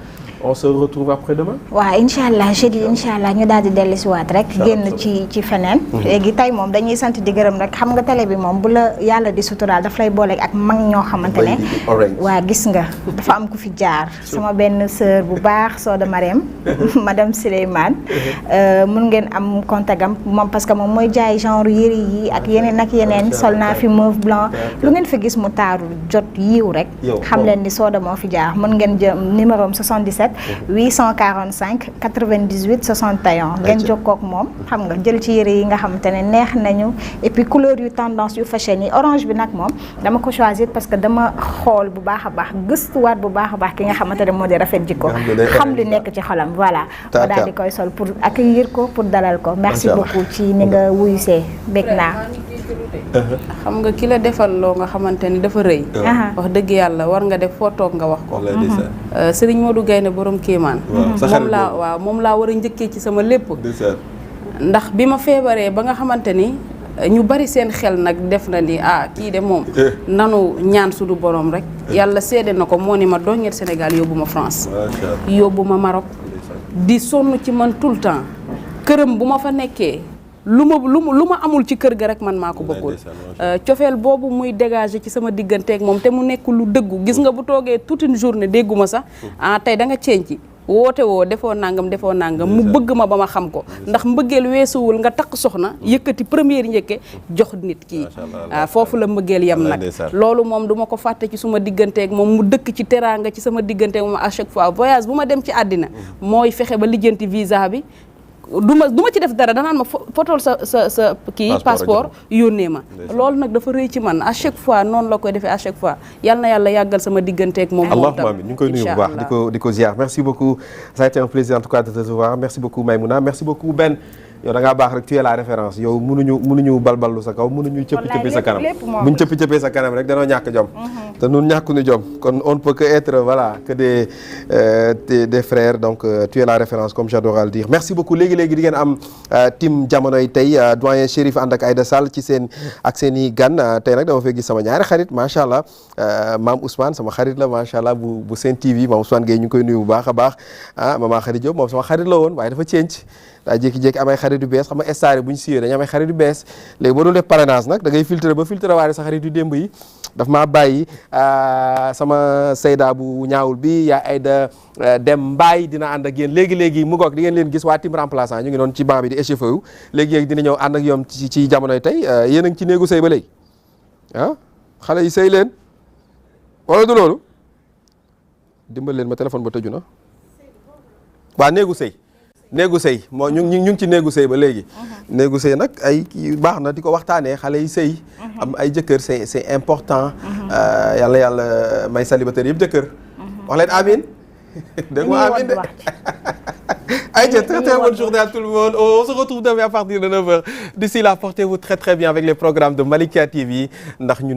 on se retrouve après-demain. waaw incha allah jeudi incha allah ñu daal di dellusiwaat rek. génn ci feneen. léegi tey moom dañuy sant di gërëm rek xam nga télé bi moom bu la yàlla di suturaal daf lay booleeg ak mag ñoo xamante ne. waa gis nga dafa am ku fi jaar. sama benn sœur bu baax Soda Marème madame Souleymane. mun ngeen am contact am moom parce que moom mooy jaay genre yëri yi ak yeneen sol naa fi mauve blanc lu ngeen fi gis mu taaru jot yiiw rek. xam leen ni Soda moo fi jaar mën ngeen jëm numéro am 77 845 98 61 ngeen jokkoo ak moom xam nga jël ci yëre yi nga xamante ne neex nañu et puis couleur yu tendance yu fashion yi orange bi nag moom dama ko choisir parce que dama xool bu baax a baax gëstuwaat bu baax a baax ki nga xamante ne moo di Rafet Jikko xam li nekk ci xolam voilà ma daal di koy sol pour accueillir ko pour dalal ko merci beaucoup ci ni nga wuyusee bég naa xam nga ki la defal loo nga xamante ni dafa rëy wax dëgg yàlla war nga def foo toog nga wax ko Serigne Modou Gaynde borom Kéemaan moom laa war a njëkkee ci sama lépp ndax bi ma feebaree ba nga xamante ni ñu bari seen xel nag def na ni kii de moom nanu ñaan sudu borom rek yàlla seede na ko moo ni ma doñet Sénégal yóbbu ma France yóbbu ma Maroc di sonn ci man tout le temps këram bu ma fa nekkee lu ma amul ci kër ga rek man maa ko bëggul cofeel boobu muy dégager ci sama digganteeg moom te mu nekk lu dëggu gis nga bu toogee toute une journée dégguma sax tey da nga ceeñci woote woo defoo nangam mu bëgg ma ba ma xam ko ndax mbëggeel weesuwul nga takk soxna yëkkati première njëkke jox nit kii foofu la mbëggeel yam nag loolu moom du ma ko fàtte ci suma digganteeg moom mu dëkk ci teraanga ci sama digganteeg moom à chaque fois voyage bu ma dem ci àddina mooy fexe ba lijjanti visa bi du ma ci def dara danaan ma fotool sa kii passeport yónnee ma loolu nag dafa rëy ci man à chaque fois noonu la koy defee à chaque fois yal na yàlla yàggal sama digganteeg moom allahumma amiin ñu ngi koy nuyu bu baax di ko ziar merci beaucoup ça a été un plaisir en tout cas de te revoir merci beaucoup Maïmouna merci beaucoup Ben yow da ngaa baax rek tu es la référence yow mënuñu balballu sa kaw mënuñu cëppi sa kanam buñ cëppi sa kanam rek danoo ñàkk jom te nun ñàkkuñu jom kon on ne peut que être voilà que des frères donc tu es la référence comme j'adore à le dire merci beaucoup léegi di ngeen am team jamonoy tey doyen Chérif ànd ak Aïda Sall ci seen i gan tey nag dama fay gis sama ñaari xarit macha allah maam Ousmane sama xarit la macha allah bu Sen TV maam Ousmane Gueye ñu ngi koy nuyu bu baax a baax maman Khady Diop moom sama xarit la woon waaye dafa ceeñ daa jékki-jékki amay xarit yu bees xam nga star yi bu ñu siyee dañu amay xarit yu bees léegi boo doon def parrainage nag da ngay filtrer ba filtrer waale sa xarit yu démb yi daf maa bàyyi sama Seyda bu ñaawul bi yaa Aïda dem Mbaye dina ànd ak yéen léegi mu ngoog di ngeen leen gis waa team remplaçant ñu ngi doon ci banc bi di échauffé wu léegi dina ñëw ànd ak yoom ci jamonoy tey yéen a ngi ci néegu sëy ba léegi xale yi sëy leen wala du loolu dimbal leen ma téléphone ba tëju na waa néegu sëy moo ñu ngi ci néegu sëy ba léegi néegu sëy nag ay baax na di ko waxtaanee xale yi sëy am ay jëkkër c'est important yàlla may célibataire yëpp jëkkër wax leen amin dégg nga amin de ay très très bonne journée à tout le monde on se retrouve demain à partir de 9h d'ici là portez-vous très très bien avec les programmes de Malikia TV ndax ñun